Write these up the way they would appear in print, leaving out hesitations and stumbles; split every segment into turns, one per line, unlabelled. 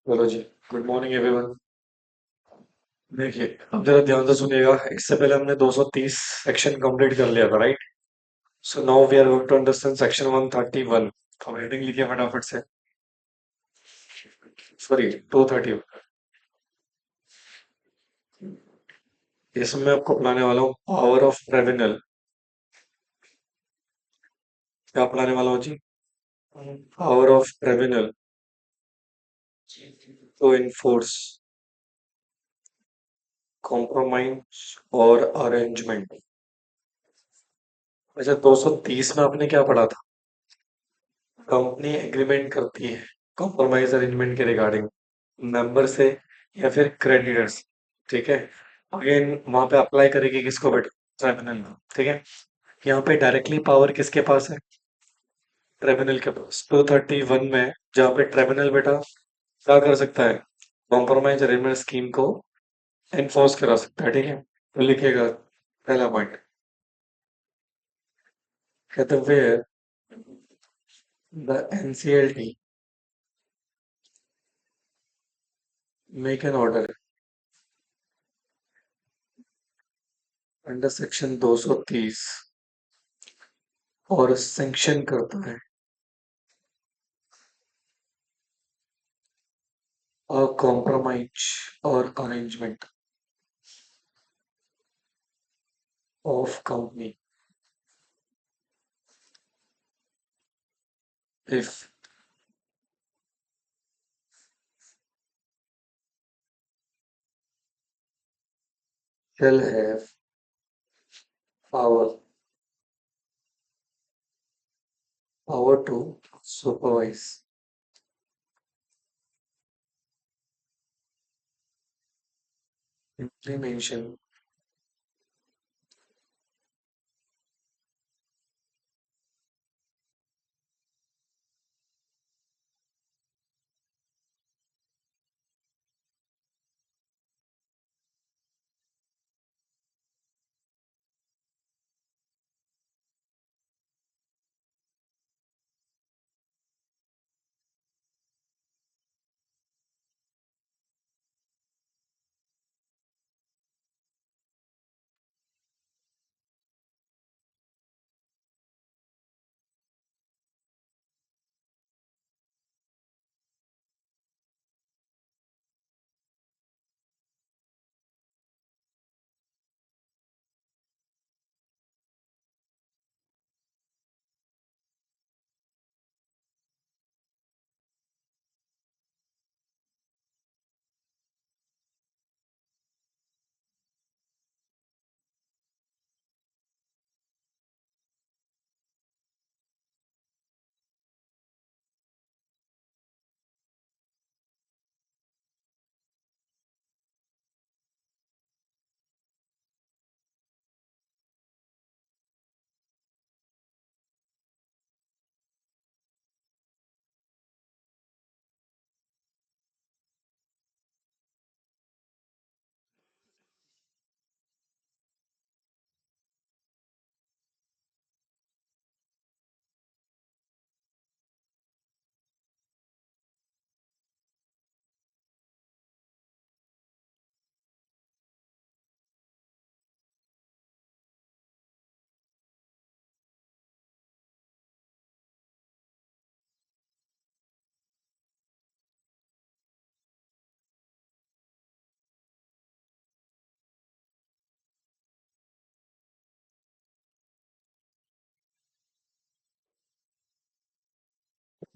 बोलो जी। Good morning everyone. देखिए, अब जरा ध्यान से सुनिएगा। इससे पहले हमने 230 सेक्शन कंप्लीट कर लिया था, right? So now we are going to understand section 131। तो हेडिंग लिखिए फटाफट से। सॉरी, 230। इसमें मैं आपको पढ़ाने वाला हूँ पावर ऑफ ट्रिब्यूनल। क्या पढ़ाने वाला हूँ जी? Power of tribunal to enforce compromise और अरेंजमेंट। अच्छा, 230 में आपने क्या पढ़ा था? कंपनी एग्रीमेंट करती है कॉम्प्रोमाइज अरेंजमेंट के रिगार्डिंग मेंबर से या फिर क्रेडिटर्स। ठीक है। अगेन वहां पे अप्लाई करेगी किसको बेटा? ट्रिब्यूनल। ठीक है। यहाँ पे डायरेक्टली पावर किसके पास है? ट्रिब्यूनल के पास। 231 में जहाँ पे ट्रिब्यूनल बेटा क्या कर सकता है? कॉम्प्रोमाइज अरेंजमेंट स्कीम को एनफोर्स करा सकता है। ठीक है, तो लिखेगा पहला पॉइंट। कहते हुए the NCLT make an order under section 230 और सैंक्शन करता है a compromise or arrangement of company if shall have power to supervise implementation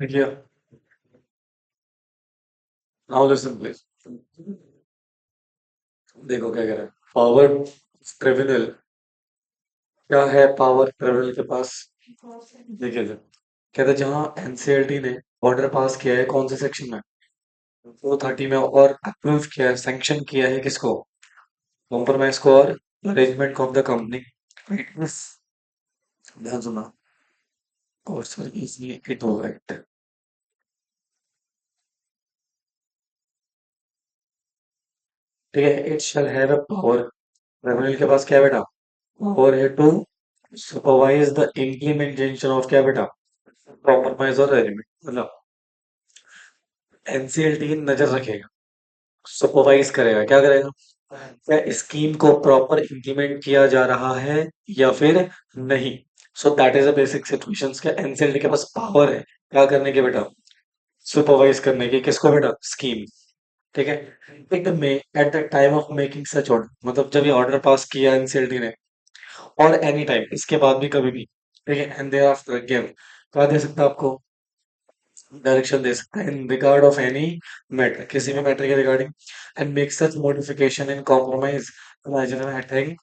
देखिए। Now listen please. देखो क्या कह रहा है। Power tribunal. क्या है पावर ट्रिब्यूनल के पास? देखिए सर, कहते हैं जहां एनसीएलटी ने ऑर्डर पास किया है कौन से सेक्शन में? 230 में, और अप्रूव किया है, सैंक्शन किया है किसको? कॉम्प्रोमाइज को और अरेंजमेंट ऑफ द कंपनी। ध्यान सुना। और सर इसलिए इट होगा इट। ठीक है, it shall have a power. Criminal के पास क्या है बेटा? पावर है to supervise the implementation of क्या बेटा? कॉम्प्रोमाइज और एग्रीमेंट। मतलब एनसीएलटी नजर रखेगा, सुपरवाइज करेगा, क्या करेगा, क्या स्कीम को प्रॉपर इम्प्लीमेंट किया जा रहा है या फिर नहीं। So that is a basic situation. क्या एनसीएलटी के पास पावर है क्या करने के बेटा, सुपरवाइज करने की, किसको बेटा, स्कीम। ठीक है। एकदम में at the time of making such order, मतलब जब ये ऑर्डर पास किया एनसीएलटी ने, और एनी टाइम, इसके बाद भी कभी भी, ठीक है, एंड देयर आफ्टर अगेन, क्या दे सकता है आपको, डायरेक्शन दे सकता है in regard of any matter, किसी भी मैटर के regarding, and make such modification in compromise mattering,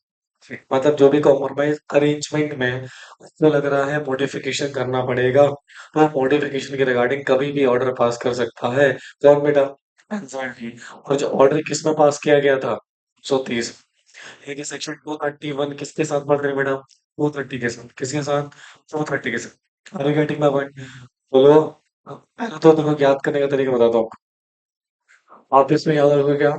मतलब जो भी कॉम्प्रोमाइज अरेंजमेंट में उसको लग रहा है मॉडिफिकेशन करना पड़ेगा, तो मॉडिफिकेशन के रिगार्डिंग कभी भी ऑर्डर पास कर सकता है। कौन बेटा, एग्जैक्टली। और जो ऑर्डर किस में पास किया गया था, 130, ये सेक्शन 231 किसके साथ पढ़ रहे हैं बेटा, 230 के साथ, किसके साथ, 230 के साथ। Are you getting my point, बोलो। पहले तो देखो याद करने का तरीका बताता हूँ आपको। आप इसमें याद रखो क्या,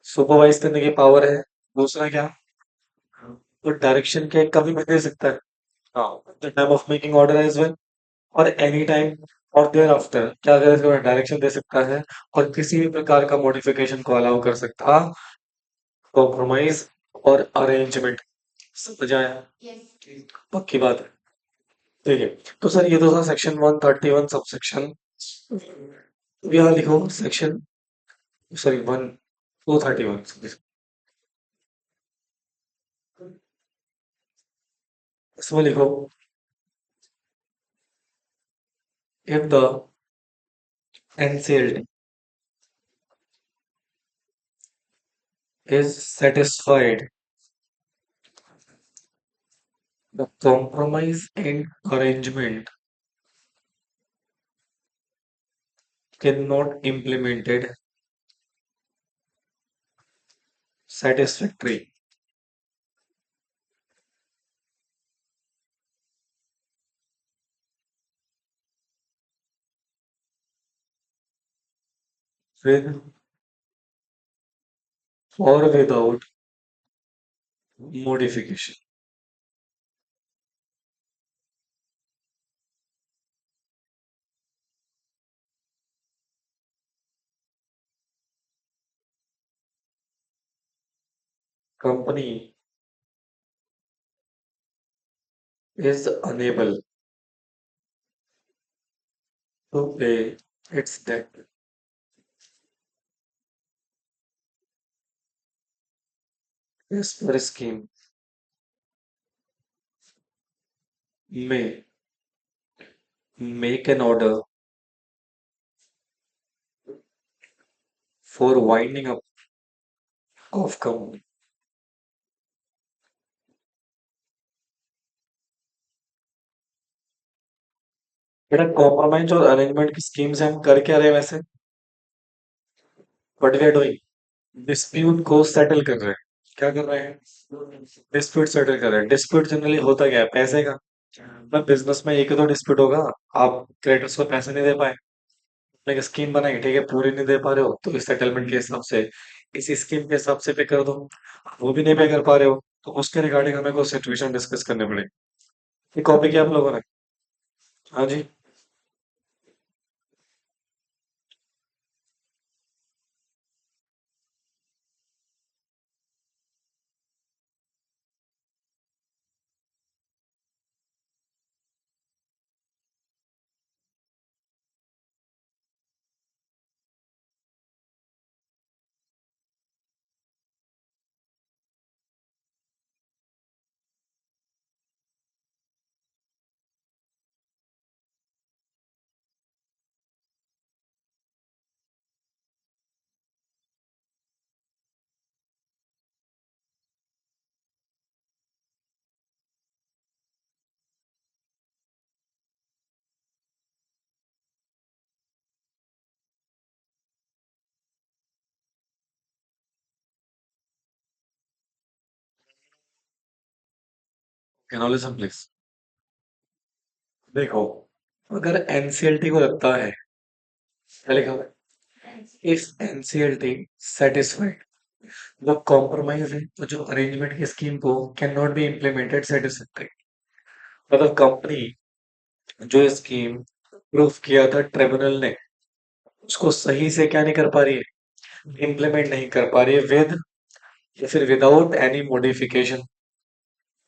सुपरवाइज करने की पावर है, दूसरा क्या, तो डायरेक्शन के कभी भी दे सकता है, हाँ, the time of making order as well, और एनी टाइम, और देयर आफ्टर क्या करे, इसको डायरेक्शन दे सकता है, और किसी भी प्रकार का मॉडिफिकेशन को अलाउ कर सकता, कॉम्प्रोमाइज और अरेंजमेंट। समझ आया, पक्की बात है। ठीक है, तो सर ये तो था सेक्शन 131 सब सेक्शन। यहाँ लिखो सेक्शन, सॉरी 231, इसमें लिखो, if the NCLT is satisfied, the compromise and arrangement cannot implemented satisfactory with or without modification. Company is unable to pay its debt as per scheme may make an order for winding up of company। बेटा compromise और arrangement की scheme से हम कर क्या रहे हैं वैसे, what we are doing, dispute को सेटल कर रहे हैं। क्या कर रहे हैं, डिस्प्यूट सेटल कर रहे हैं। डिस्प्यूट जनरली होता क्या है, पैसे का, मतलब बिजनेस में एक ही तो डिस्प्यूट होगा, आप क्रेडिटर्स को पैसे नहीं दे पाए, आपने एक स्कीम बनाई, ठीक है, पूरी नहीं दे पा रहे हो, तो इस सेटलमेंट के हिसाब से, इस स्कीम के हिसाब से पे कर दो। वो भी नहीं पे कर पा रहे हो, तो उसके रिगार्डिंग हमें कोई सिचुएशन डिस्कस करनी पड़ेगी। ये कॉपी किया आप लोगों ने, हाँ जी। Analysis please. देखो, अगर एनसीएलटी को लगता है, क्या लिखा हुआ है, इफ एनसीएलटी सेटिस्फाइड, जो कॉम्प्रोमाइज है, तो जो अरेंजमेंट की स्कीम को can not be implemented satisfactory, मतलब कंपनी जो स्कीम प्रूफ किया था ट्रिब्यूनल ने, उसको सही से क्या नहीं कर पा रही है, इम्प्लीमेंट नहीं कर पा रही है विद या फिर विदाउट एनी मॉडिफिकेशन।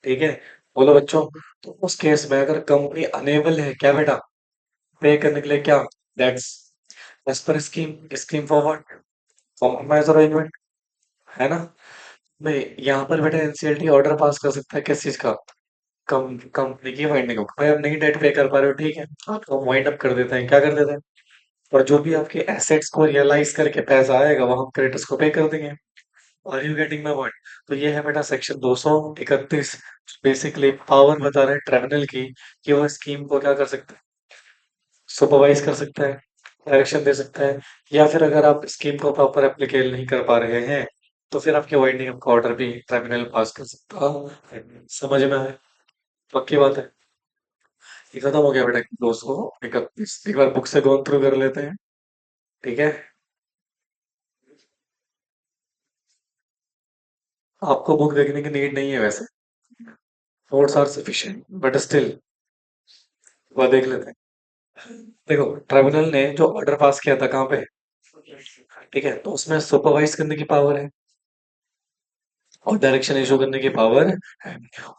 ठीक है, बोलो बच्चों। तो उस केस में अगर कंपनी अनेबल है क्या बेटा, पे करने के लिए, क्या, that's as per scheme, scheme forward, compromise arrangement, है ना। भाई यहाँ पर बेटा एनसीएलटी ऑर्डर पास कर सकता है किस चीज का, कंपनी की वाइंडिंग अप। भाई आप नहीं डेट पे कर पा रहे हो, ठीक है, आपको वाइंड अप कर देते हैं, क्या कर देते हैं, और जो भी आपके एसेट्स को रियलाइज करके पैसा आएगा वो हम क्रेडिटर्स को पे कर देंगे। Are you getting my point. तो ये है बेटा सेक्शन 231, बेसिकली पावर बता रहे हैं ट्रिब्यूनल की कि वो स्कीम को क्या कर सकते हैं, सुपरवाइज कर सकता है, डायरेक्शन दे सकता है, या फिर अगर आप स्कीम को प्रॉपर एप्लीकेट नहीं कर पा रहे हैं तो फिर आपके वाइंडिंग का ऑर्डर भी ट्रिब्यूनल पास कर सकता है। समझ में आए, पक्की बात है। ये खत्म हो गया बेटा 231, एक बार बुक से गो थ्रू कर लेते हैं। ठीक है, आपको बुक देखने की नीड नहीं है वैसे, notes are sufficient, but still वह देख लेते हैं। देखो, ट्रिब्यूनल ने जो ऑर्डर पास किया था कहाँ पे, ठीक है, तो उसमें सुपरवाइज करने की पावर है और डायरेक्शन इशू करने की पावर है।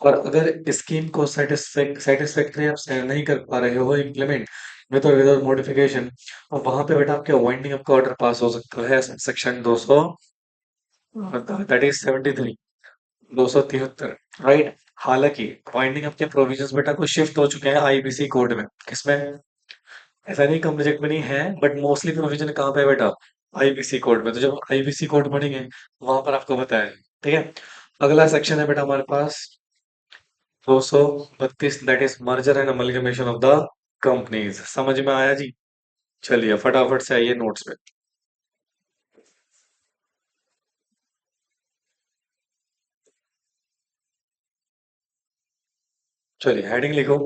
और अगर स्कीम को सेटिस्फैक्ट्री आप नहीं कर पा रहे हो इम्प्लीमेंट विदाउट मॉडिफिकेशन, और वहां पे बेटा आपके वाइंडिंग अप का ऑर्डर पास हो सकता है सेक्शन 200, दैट इज 73, 273, राइट। हालांकि वाइंडिंग अप के प्रोविजंस बेटा कुछ शिफ्ट हो चुके हैं आईबीसी कोड में, किसमें, ऐसा नहीं कम रिजेक्ट में नहीं है, बट मोस्टली प्रोविजन कहाँ पे है बेटा, आईबीसी कोड में। तो जब आईबीसी कोड पढ़ेंगे वहां पर आपको बताया, ठीक है। अगला सेक्शन है बेटा हमारे पास 232, that is merger and amalgamation of the companies. समझ में आया जी। चलिए फटाफट से आइए नोट्स पे। चलिए हेडिंग लिखो,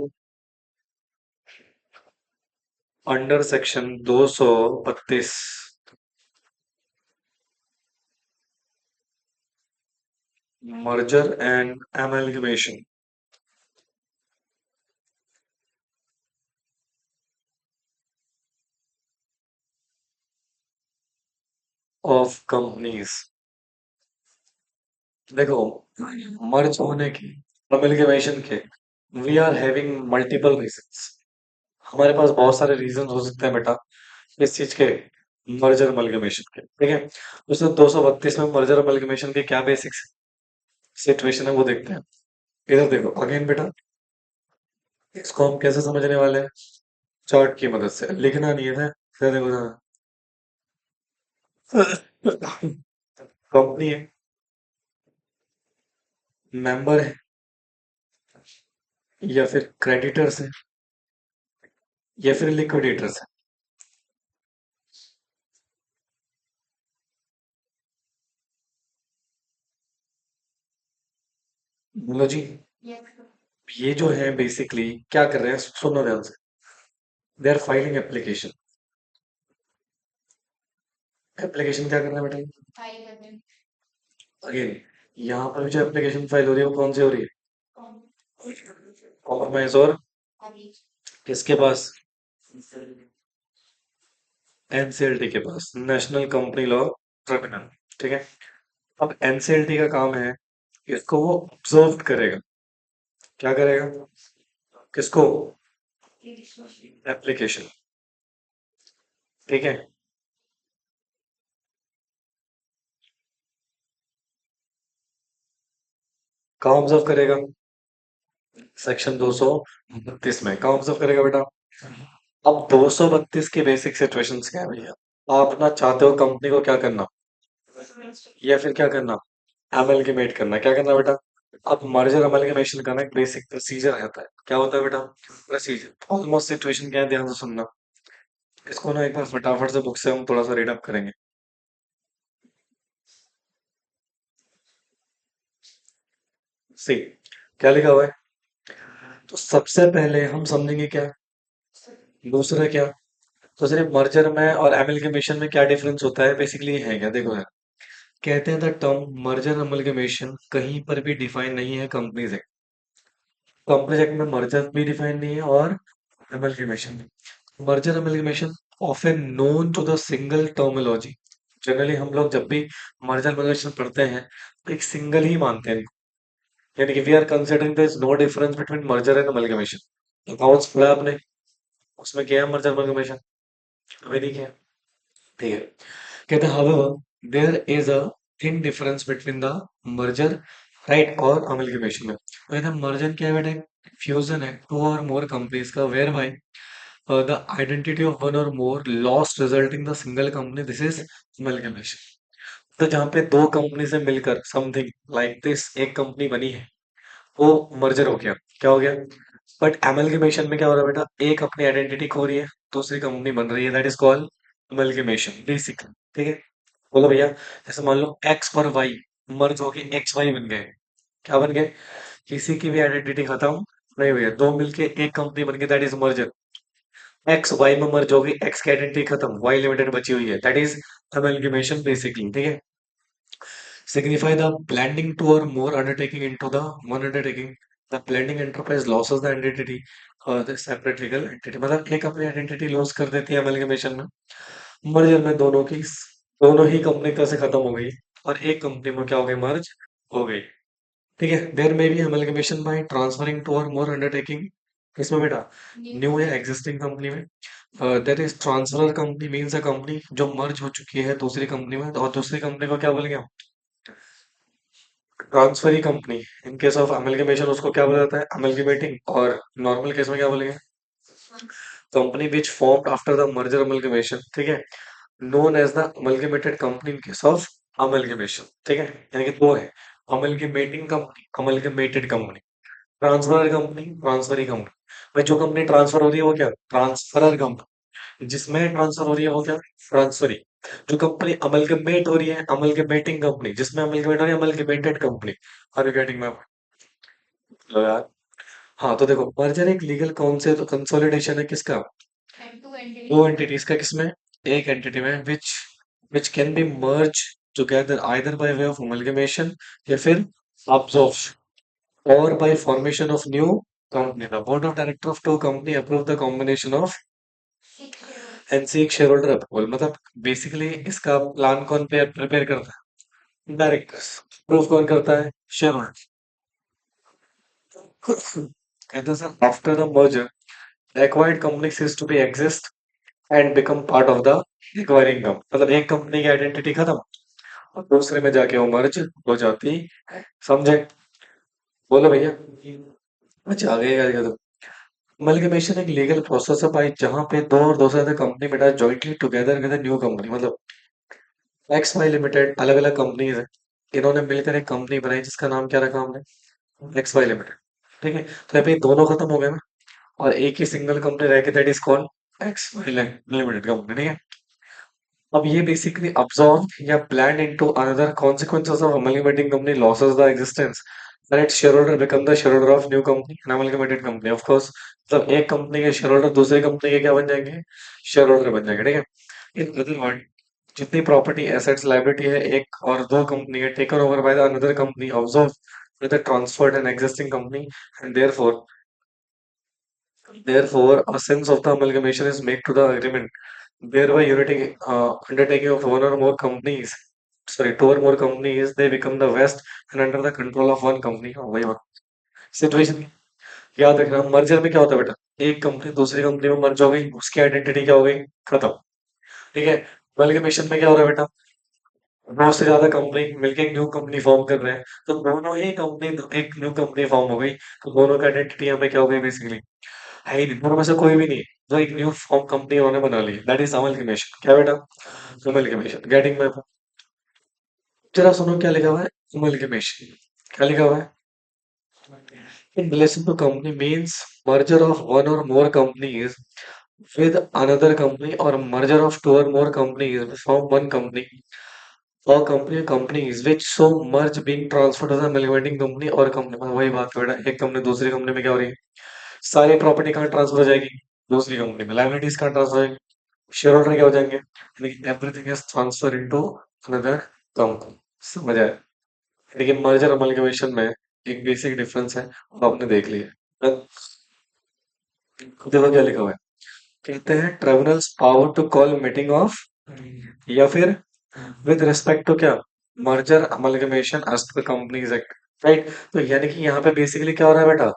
under section 232, merger and amalgamation of companies. देखो, मर्ज होने की, अमलगमेशन के, we are having multiple reasons. हमारे पास बहुत सारे रीजन हो सकते हैं बेटा इस चीज के, मर्जर अमलगमेशन के, ठीक है। उसमें 232 में मर्जर अमलगमेशन के क्या बेसिक सिचुएशन है वो देखते हैं। इधर देखो अगेन बेटा, इसको हम कैसे समझने वाले हैं, चार्ट की मदद से, लिखना नहीं है ना, इधर देखो ना। कंपनी है, मेंबर है, या फिर क्रेडिटर्स है, या फिर लिक्विडेटर्स है। बोलो जी। ये जो है बेसिकली क्या कर रहे हैं, सुनो ध्यान से, they are filing application. Application क्या करना है बेटा, अगेन यहाँ पर जो एप्लीकेशन फाइल हो रही है वो कौन सी हो रही है, कॉम्प्रोमाइज और किसके पास, एनसीएलटी के पास, नेशनल कंपनी लॉ ट्रिब्यूनल, ठीक है। अब एनसीएलटी का काम है, इसको वो ऑब्जर्व करेगा, क्या करेगा, किसको, एप्लीकेशन, ठीक है। कहाँ ऑब्जर्व करेगा, सेक्शन 232 में, कहाँ ऑब्जर्व करेगा बेटा। अब 232 की बेसिक सिचुएशंस क्या है भैया, आप ना चाहते हो कंपनी को क्या करना, या फिर क्या करना, अमलगमेट करना, क्या करना बेटा। अब मर्जर अमलगमेशन का ना एक बेसिक प्रोसीजर रहता है, क्या होता है बेटा, प्रोसीजर ऑलमोस्ट सिचुएशन क्या है, ध्यान से सुनना। इसको ना एक बार फटाफट से बुक से हम थोड़ा सा रीड अप करेंगे। सी, क्या लिखा हुआ है, तो सबसे पहले हम समझेंगे क्या, दूसरा क्या। तो सिर्फ मर्जर में और एमलगमेशन में क्या डिफरेंस होता है, बेसिकली है क्या, देखो यार, कहते हैं द टर्म मर्जर अमलगमेशन कहीं पर भी डिफाइन नहीं है कंपनीज एक्ट। कंपनीज एक्ट में मर्जर भी डिफाइन नहीं है और एमलगमेशन भी। Merger amalgamation often known to the single terminology. Generally हम लोग जब भी मर्जर अमेलगमेशन पढ़ते हैं तो एक सिंगल ही मानते हैं इनको। यानी कि we are considering there is no difference between merger and amalgamation. Accounts पढ़ा आपने, उसमें किया है मर्जर अमेलगमेशन? अभी नहीं किया? ठीक है। कहते हैं however there is a thin difference between the merger right और amalgamation में। तो कहते हैं merger क्या है बेटा? फ्यूजन है टू और मोर कंपनीज का whereby the identity of one or more lost resulting the single company, this is amalgamation। तो जहाँ पे दो कंपनी से मिलकर समथिंग लाइक दिस एक कंपनी बनी है, वो मर्जर हो गया। क्या हो गया? बट एमलगेमेशन में क्या हो रहा है बेटा? एक अपनी आइडेंटिटी खो रही है, दूसरी कंपनी बन रही है, that is called amalgamation basically. ठीक है, बोलो भैया। जैसे मान लो एक्स और वाई मर्ज होके एक्स वाई बन गए। क्या बन गए? किसी की भी आइडेंटिटी खत्म नहीं हुई है, दो मिलके एक कंपनी बन गई, that is merger. X Y में मर्ज होगी, एक्स की आइडेंटिटी खत्म, वाई लिमिटेड बची हुई है, दैट इज एमलगेमेशन बेसिकली। ठीक है। Signify the blending two or more undertaking into the one undertaking. The blending enterprise loses the identity the separate legal entity। मतलब एक अपनी आइडेंटिटी लॉस कर देती है अमेलगमेशन में। मर्जर में दोनों ही कंपनी तरह से खत्म हो गई और एक कंपनी में क्या हो गई? मर्ज हो गई। ठीक है। देयर में भी अमेलगमेशन बाय ट्रांसफरिंग टू और मोर अंडरटेकिंग। इसमें बेटा न्यू या एग्जिस्टिंग कंपनी में। That is transfer company means a company जो मर्ज हो चुकी है दूसरी कंपनी में, और दूसरी कंपनी को क्या बोलेंगे हम? Transferee company. In case of amalgamation उसको क्या बोला जाता है? अमेलगमेटिंग। और नॉर्मल केस में क्या बोलेंगे? Company which formed after the merger amalgamation. ठीक है, known as the amalgamated company in case of amalgamation. ठीक है, यानी कि दो है, amalgamating company, amalgamated company. Transfer company, transferee company. भाई जो कंपनी ट्रांसफर हो रही है वो क्या? Transferor company. जिसमें ट्रांसफर हो रही है वो क्या? ट्रांसफरी। जो कंपनी अमलगमेट हो रही है, अमलगमेटिंग कंपनी। जिसमें अमलगमेट हो रही है, amalgamated company. Are you getting मैं? लो यार। हाँ तो देखो, मर्जर एक लीगल कौन से तो कंसोलिडेशन है किसका? दो एंटिटीज का। किसमें? एक एंटिटी में which which can be merge together either by way of amalgamation या फिर absorption or by formation of new company। The board of director of two company approve the combination of NC एक share holder approval. मतलब basically इसका plan कौन पे prepare करता है? Directors. Approve कौन करता है? Share holder. कहते हैं sir after the merger acquired company cease to be exist and become part of the acquiring company। मतलब एक कंपनी की आइडेंटिटी खत्म और दूसरे में जाके वो मर्ज हो जाती है। समझे? बोलो भैया। अच्छा आगे क्या? अमलगमेशन एक लीगल प्रोसेस है भाई, जहां पे दो और दो से ज्यादा कंपनी बेटा jointly together with new company. मतलब एक्स वाई लिमिटेड अलग अलग कंपनीज है, इन्होंने मिलकर एक कंपनी बनाई जिसका नाम क्या रखा हमने? X Y limited. ठीक है, तो यहाँ पे दोनों खत्म हो गए ना, और एक ही सिंगल कंपनी रह के, that is called X Y limited company. ठीक है। अब ये बेसिकली अब्सॉर्ब या blend into another consequences of amalgamating company loses the existence and its shareholder become the shareholder of new company an amalgamated company of course। मतलब एक company के share holder दूसरी company के क्या बन जाएंगे? शेयर होल्डर बन जाएंगे। ठीक है। इन अदर वर्ड, जितनी प्रॉपर्टी एसेट्स लाइबिलिटी है एक और दो कंपनी है taken over by the another company observe with a transferred and existing company, and therefore a sense of the amalgamation is made to the agreement, thereby uniting undertaking of one or more companies, sorry, two or more companies, they become the West and under the control of one company। हाँ वही बात। Situation याद रखना, merger में क्या होता है बेटा? एक कंपनी दूसरी कंपनी में मर्ज हो गई, उसकी आइडेंटिटी क्या हो गई? खत्म। ठीक है। अमेलगमेशन में क्या हो रहा है बेटा? दो से ज्यादा कंपनी मिलके एक न्यू कंपनी फॉर्म कर रहे हैं, तो दोनों ही कंपनी, एक न्यू कंपनी फॉर्म हो गई, तो दोनों की आइडेंटिटी यहाँ पे क्या हो गई? बेसिकली है ही नहीं, दोनों में से कोई भी नहीं है, जो एक न्यू फॉर्म कंपनी उन्होंने बना ली, दैट इज अमलगमेशन। क्या बेटा? अमलगमेशन। गेटिंग मैं? जरा सुनो क्या लिखा हुआ है? अमलगमेशन क्या लिखा हुआ है? In relation to company means merger of one or more companies with another company or merger of two or more companies from one company or companies which so merge being transferred to the amalgamating company or company। मतलब वही बात है बेटा, एक company दूसरी company में क्या हो रही है? सारी प्रॉपर्टी कहाँ ट्रांसफर हो जाएगी? दूसरी कंपनी में। लाइबिलिटीज कहाँ ट्रांसफर हो जाएगी? शेयर होल्डर क्या हो जाएंगे? Everything is transfer into another company. समझ आया? लेकिन मर्जर अमलगमेशन में एक बेसिक डिफरेंस है, वो आपने देख लिया। देखो क्या लिखा हुआ है। कहते हैं tribunals power to call meeting of, या फिर विद रिस्पेक्ट टू क्या, merger amalgamation as per companies act, right. तो यानी कि यहाँ पे बेसिकली क्या हो रहा है बेटा,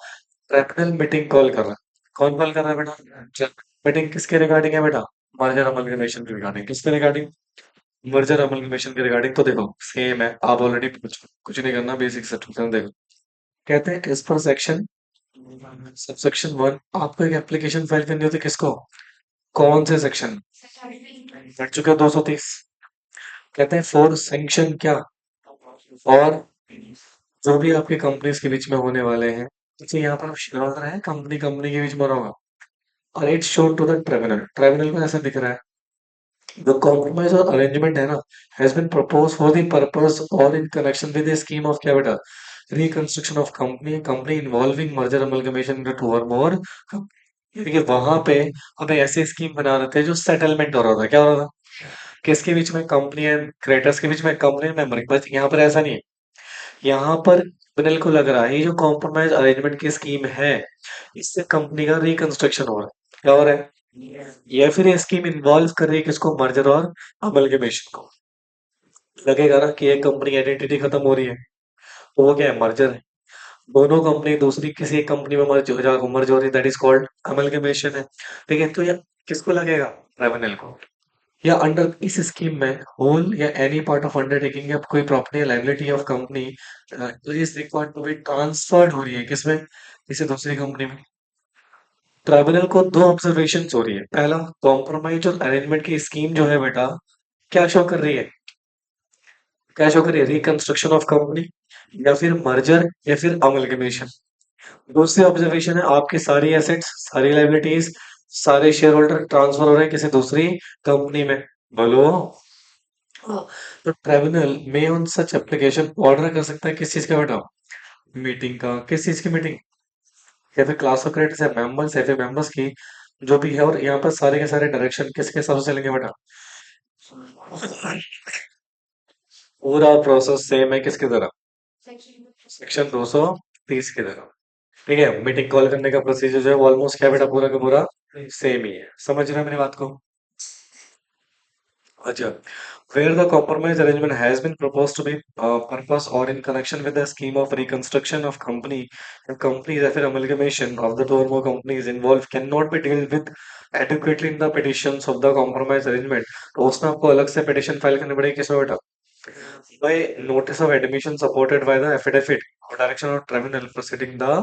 ट्रिब्यूनल मीटिंग कॉल कर रहा है। कौन कॉल कर रहा है बेटा, मीटिंग किसके रिगार्डिंग है बेटा, मर्जर अमलगमेशन के रिगार्डिंग, किसके रिगार्डिंग, मर्जर अमलगमेशन के रिगार्डिंग। तो देखो सेम है, आप ऑलरेडी कुछ नहीं करना, बेसिक सेक्शन देखो। कहते हैं इस पर सेक्शन सबसेक्शन वन, आपको एक एप्लीकेशन फाइल करनी होती है किसको, कौन से सेक्शन, हट चुके हैं 230। कहते हैं फॉर सैंक्शन क्या, और जो भी आपके कंपनीज के बीच में होने वाले हैं, जैसे यहाँ पर शेयर होल्डर है, कंपनी कंपनी के बीच में होगा, और it's shown to the tribunal, tribunal को ऐसा दिख रहा है, द कॉम्प्रोमाइज और अरेंजमेंट है ना, has been propose for the purpose और in connection with the scheme of क्या बेटा, reconstruction of company company involving merger amalgamation into two और मोर। यानी कि वहां पे अब ऐसे स्कीम बना रहे थे जो सेटलमेंट हो रहा था, क्या हो रहा था, किसके बीच में, कंपनी एंड क्रेटर्स के बीच में, कंपनी मेंबर, बस यहाँ पर ऐसा नहीं है। यहाँ पर बिनल को लग रहा है ये जो कॉम्प्रोमाइज अरेंजमेंट की स्कीम है, इससे कंपनी का रिकंस्ट्रक्शन हो रहा है, क्या हो रहा है, या फिर ये स्कीम इन्वॉल्व कर रही है किसको, मर्जर और अमलगमेशन को। लगेगा ना कि एक कंपनी आइडेंटिटी खत्म हो रही है, तो वो क्या है, मर्जर है। दोनों कंपनी दूसरी किसी एक कंपनी में मर्ज हो रही है, दैट इज कॉल्ड अमलगमेशन है। ठीक है, तो ये किसको लगेगा, ट्रिब्यूनल को। या अंडर इस स्कीम में होल या एनी पार्ट ऑफ अंडरटेकिंग या कोई प्रॉपर्टी या liability of company is required to be transferred हो रही है किसमें, किसी दूसरी कंपनी में। ट्राइब्यूनल को दो ऑब्जर्वेशन हो रही है, पहला, कॉम्प्रोमाइज और अरेंजमेंट की स्कीम जो है बेटा, क्या शो कर रही है, क्या शो कर रही है, रिकंस्ट्रक्शन ऑफ कंपनी, या फिर मर्जर, या फिर अमलगमेशन। दूसरी ऑब्जर्वेशन है आपकी सारी एसेट्स, सारी लाइबिलिटीज, सारे शेयर होल्डर ट्रांसफर हो रहे हैं किसी दूसरी कंपनी में, बोलो। हाँ, तो ट्रिब्यूनल में ऑन सच एप्लीकेशन ऑर्डर कर सकता है किस चीज का बेटा, मीटिंग का, किस चीज की मीटिंग, या फिर क्लास ऑफ क्रेडिट्स है मेंबर्स, या फिर मेंबर्स की, जो भी है। और यहाँ पर सारे के सारे डायरेक्शन किसके हिसाब से चलेंगे बेटा, पूरा प्रोसेस सेम है किसकी तरह, सेक्शन 230 की तरह। ठीक है, मीटिंग कॉल करने का प्रोसीजर जो है ऑलमोस्ट क्या बेटा, पूरा का पूरा सेम ही है, समझ रहे हो मेरी बात को। अच्छा, where the compromise arrangement has been proposed to be purpose or in connection with the scheme of reconstruction of company, the companies after amalgamation of the two or more companies involved cannot be dealt with adequately in the petitions of the compromise arrangement, तो उसमें आपको अलग से petition file करनी पड़ेगी किसमें बेटा, by notice of admission supported by the affidavit or direction of tribunal proceeding the,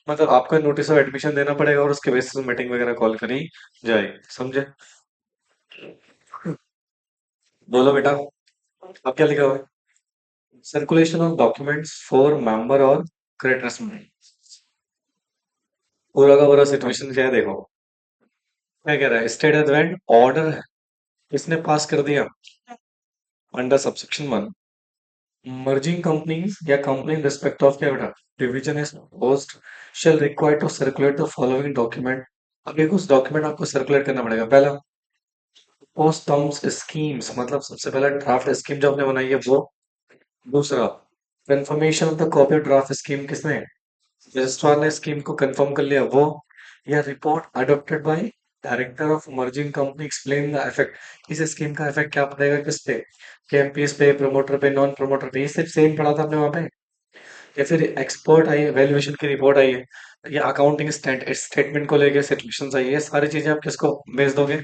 मतलब आपको नोटिस ऑफ एडमिशन देना पड़ेगा और उसके बेसिस मीटिंग वगैरह कॉल करी जाएगी, समझे। बोलो बेटा, अब क्या लिखा हुआ है, circulation of documents for member और क्रेडिटर्स में, पूरा का पूरा सिचुएशन क्या है देखो, क्या कह रहा है, स्टेट एट एंड ऑर्डर किसने पास कर दिया, under subsection one, merging companies या कंपनी इन रिस्पेक्ट ऑफ क्या बेटा, division is post shall required to circulate the following document. अब ये कुछ डॉक्यूमेंट आपको सर्कुलेट करना पड़ेगा, पहला पोस्ट टर्म्स स्कीम्स, मतलब सबसे पहला ड्राफ्ट स्कीम जो आपने बनाई है वो, दूसरा confirmation of the copy draft scheme किसने, रजिस्ट्रार ने स्कीम को कंफर्म कर लिया वो, या report adopted by director of merging company explain the effect, इस स्कीम का इफेक्ट क्या पड़ेगा किस पे, केएमपीएस पे, प्रमोटर पे, नॉन प्रमोटर पे, ये सब सेम पढ़ा था आपने वहां पे। या फिर एक्सपोर्ट आई है, वैल्यूएशन की रिपोर्ट आई है, या अकाउंटिंग स्टेटमेंट को लेके सिचुएशंस आई है, सारी चीजें आप किसको भेज दोगे,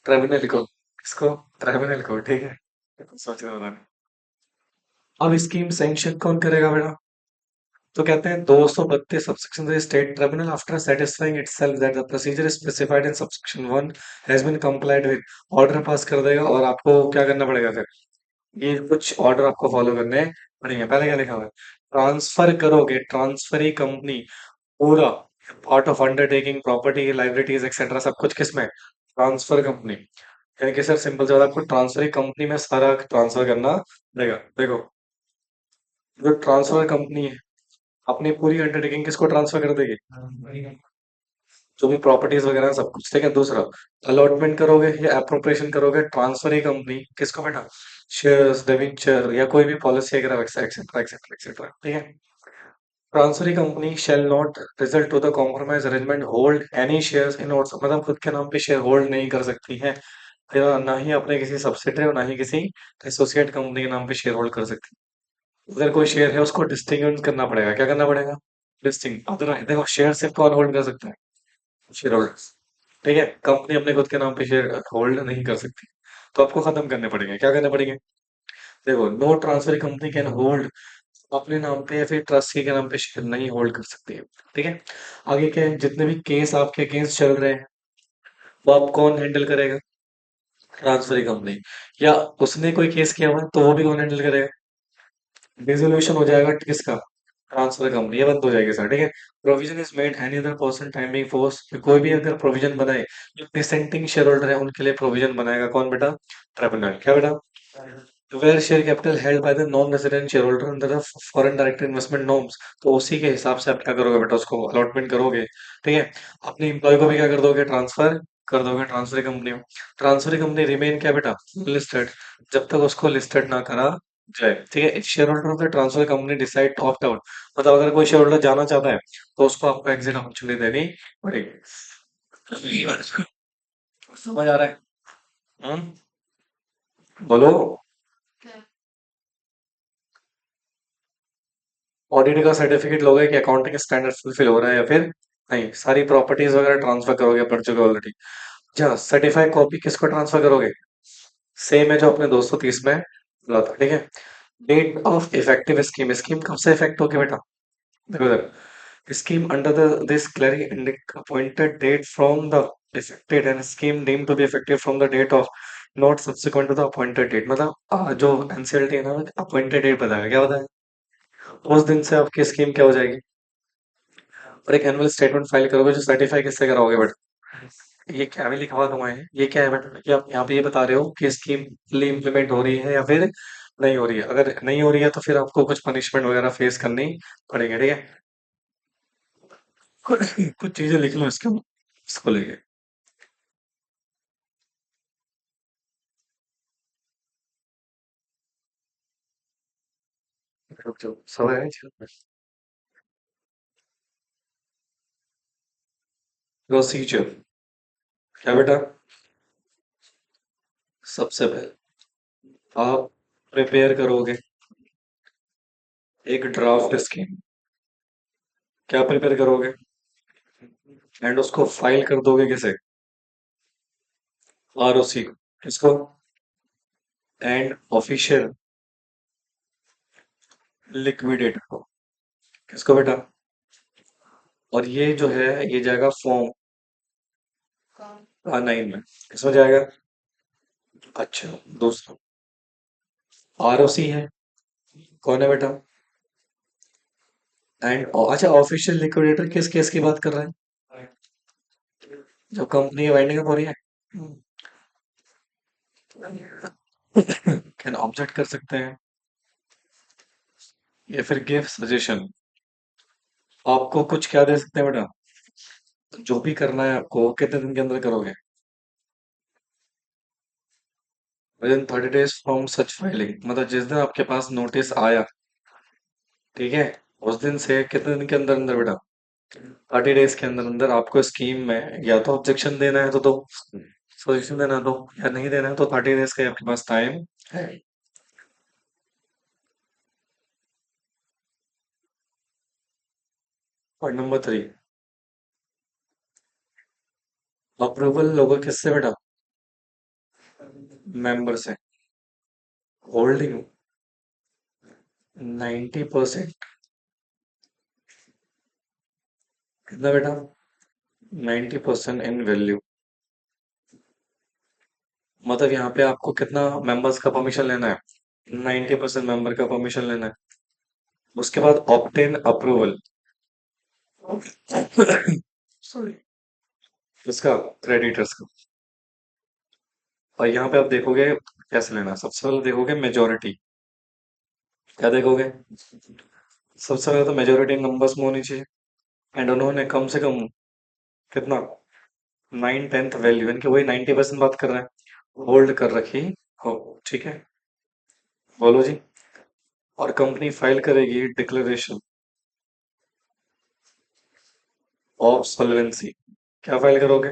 ट्रिब्यूनल को, किसको, ट्रिब्यूनल को, ठीक है। सोच रहे हो, अब स्कीम सैंक्शन कौन करेगा बेटा, तो कहते हैं 232 सबसेक्शन से state tribunal after satisfying itself that the procedure specified in subsection 1 has been complied with, order pass कर देगा और आपको क्या करना पड़ेगा फिर, ये कुछ ऑर्डर आपको फॉलो करने पड़ेंगे। पहले क्या लिखा हुआ है, ट्रांसफर करोगे, ट्रांसफरी कंपनी, पूरा part of undertaking, property, liabilities etcetera सब कुछ किसमें, ट्रांसफर कंपनी। यानी कि सर सिंपल से आपको ट्रांसफरी कंपनी में सारा ट्रांसफर करना पड़ेगा। देखो, जो ट्रांसफर कंपनी है अपनी पूरी अंडरटेकिंग किसको ट्रांसफर कर देगी, जो भी प्रॉपर्टीज वगैरह सब कुछ, ठीक है। दूसरा, अलॉटमेंट करोगे या अप्रोप्रिएशन करोगे, ट्रांसफर ही कंपनी किसको बेटा, शेयर्स, डिवेंचर या कोई भी पॉलिसी वगैरह एक्सेट्रा एक्सेट्रा एक्सेट्रा, ठीक है। Transferee company shall not result to the compromise arrangement hold any shares in notes, मतलब खुद के नाम पे शेयर होल्ड नहीं कर सकती है, फिर ना ही अपने किसी सब्सिडरी और ना ही किसी एसोसिएट कंपनी के नाम पे शेयर होल्ड कर सकती है। अगर कोई शेयर है उसको डिस्टिंग करना पड़ेगा, क्या करना पड़ेगा? डिस्टिंग। अदर देखो, शेयर सिर्फ कौन होल्ड कर सकता है? Share holders. ठीक है, कंपनी अपने खुद के नाम पे शेयर होल्ड नहीं कर सकती, तो आपको खत्म करने पड़ेंगे। क्या करने पड़ेंगे? देखो, no transfer company can hold, अपने नाम पे या फिर ट्रस्ट के नाम पे शेयर नहीं होल्ड कर सकती है। ठीक है। आगे क्या है, जितने भी केस आपके अगेंस्ट चल रहे हैं वो आप कौन हैंडल करेगा? Transfer company. या उसने कोई केस किया हुआ है तो वो भी कौन हैंडल करेगा? डिसोल्यूशन हो जाएगा किसका? ट्रांसफर कंपनी, ये बंद हो जाएगी सर। ठीक है। Provision is made any other person time being force, कोई भी अगर प्रोविजन बनाए, जो डिसेंटिंग शेयर होल्डर है उनके लिए प्रोविजन बनाएगा कौन बेटा? ट्रिब्यूनल। क्या बेटा? Where share capital held by the non resident share holder under the foreign direct investment norms, तो उसी के हिसाब से आप क्या करोगे बेटा? उसको अलॉटमेंट करोगे। ठीक है। अपने एम्प्लॉय को भी क्या कर दोगे? ट्रांसफर कर दोगे ट्रांसफर कंपनी में। ट्रांसफर कंपनी रिमेन क्या बेटा? लिस्टेड, जब तक उसको लिस्टेड ना करा जाए। ठीक है। Share holder of the transfer company decide to opt out, मतलब अगर कोई शेयर होल्डर जाना चाहता है तो उसको आपको एग्जिट अपॉर्चुनिटी देनी पड़ेगी। समझ आ रहा है? बोलो। ऑडिट का सर्टिफिकेट लोगे कि अकाउंटिंग स्टैंडर्ड फुलफिल हो रहा है या फिर नहीं? सारी प्रॉपर्टीज वगैरह ट्रांसफर करोगे पर चुके ऑलरेडी। अच्छा, सर्टिफाइड कॉपी किसको ट्रांसफर करोगे? सेम है जो अपने 230 में बोला था। ठीक है। Date of effective scheme, scheme कब से इफेक्ट होगी बेटा? देखो इधर, scheme under the this clarity appointed date from the effected and scheme deemed to be effective from the date of not subsequent to the appointed date, मतलब जो NCLT है ना, अपॉइंटेड डेट बताएगा। क्या बताएगा? उस दिन से आपकी स्कीम क्या हो जाएगी? और एक एनुअल स्टेटमेंट फाइल करोगे जो सर्टिफाई किससे कराओगे बेटा? ये क्या भी लिखवा दूंगा है, ये क्या है बेटा कि आप यहाँ पे ये बता रहे हो कि स्कीम फुल्ली इम्प्लीमेंट हो रही है या फिर नहीं हो रही है? अगर नहीं हो रही है तो फिर आपको कुछ पनिशमेंट वगैरह फेस करनी पड़ेगी। ठीक है। कुछ चीजें लिख लो इसके, इसको लेके। रुक जाओ, समय है। प्रोसीजर क्या बेटा? सबसे पहले आप प्रिपेयर करोगे एक ड्राफ्ट स्कीम। क्या प्रिपेयर करोगे? एंड उसको फाइल कर दोगे किसे? आरओसी को। किसको? एंड ऑफिशियल लिक्विडेटर को। किसको बेटा? और ये जो है ये जाएगा फॉर्म A9 में। किसमें जाएगा? अच्छा, दूसरा आरओसी है, कौन है बेटा? एंड अच्छा, ऑफिशियल लिक्विडेटर किस केस की बात कर रहा है? जब कंपनी वाइंडिंग अप हो रही है। कैन ऑब्जेक्ट कर सकते हैं या फिर गिव सजेशन। आपको कुछ क्या दे सकते हैं बेटा? जो भी करना है आपको कितने दिन के अंदर करोगे? With in 30 days from such filing, मतलब जिस दिन आपके पास नोटिस आया, ठीक है, उस दिन से कितने दिन के अंदर अंदर बेटा? 30 days के अंदर अंदर आपको स्कीम में या तो ऑब्जेक्शन देना है तो दो, सजेशन देना है तो, या नहीं देना है तो 30 days का आपके पास टाइम है। और नंबर 3, अप्रूवल लोगे किससे बेटा? मेंबर से। होल्डिंग 90%, कितना बेटा? 90% इन वैल्यू, मतलब यहाँ पे आपको कितना मेंबर्स का परमिशन लेना है? 90% मेंबर का परमिशन लेना है। उसके बाद ऑब्टेन अप्रूवल। सॉरी, इसका क्रेडिटर्स का। और यहाँ पे आप देखोगे कैसे लेना है। सबसे पहले देखोगे मेजोरिटी। क्या देखोगे? सबसे पहले तो मेजोरिटी नंबर्स में होनी चाहिए, एंड उन्होंने कम से कम कितना? 9/10 वैल्यू, यानी कि वही 90% बात कर रहे हैं, होल्ड कर रखी हो। ठीक है। बोलो जी। और कंपनी फाइल करेगी डिक्लेरेशन ऑफ सॉल्वेंसी क्या फाइल करोगे?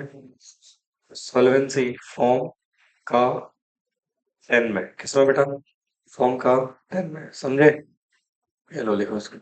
सॉल्वेंसी फॉर्म का 10 में, किसमें बेटा? फॉर्म का 10 में, समझे? ये लो लिखो इसको।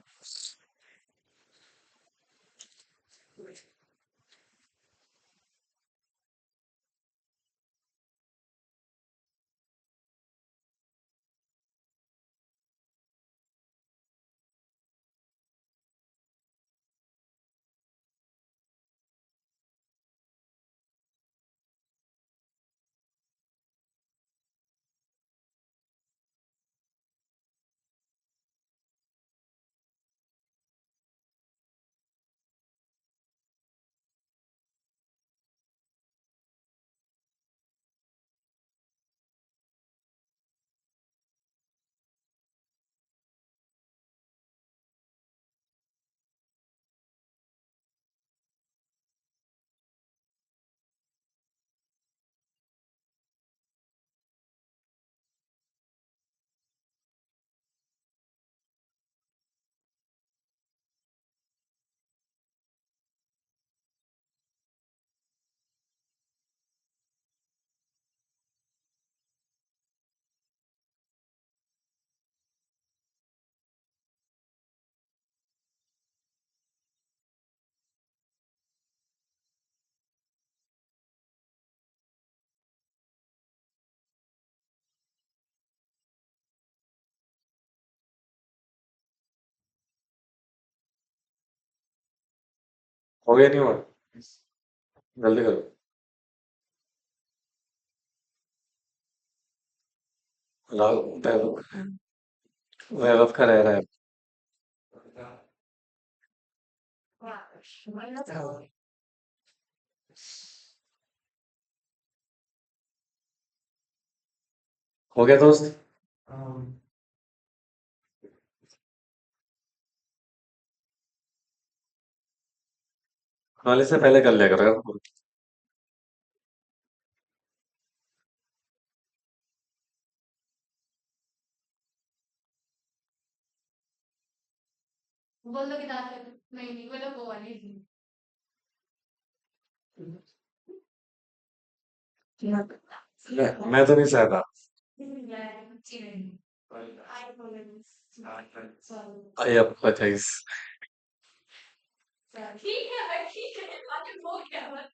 हो गया नहीं हुआ? जल्दी करो। वैभव वैभव का रह रहा है। हो गया दोस्त? वाले से पहले कर लिया करो।
बोल दो किताब ले लो। नहीं नहीं बोलो वो वाली।
मैं तो नहीं चाहता। आई अप्रोजाइज।
ठीक है भाई ठीक है आगे हो गया बस।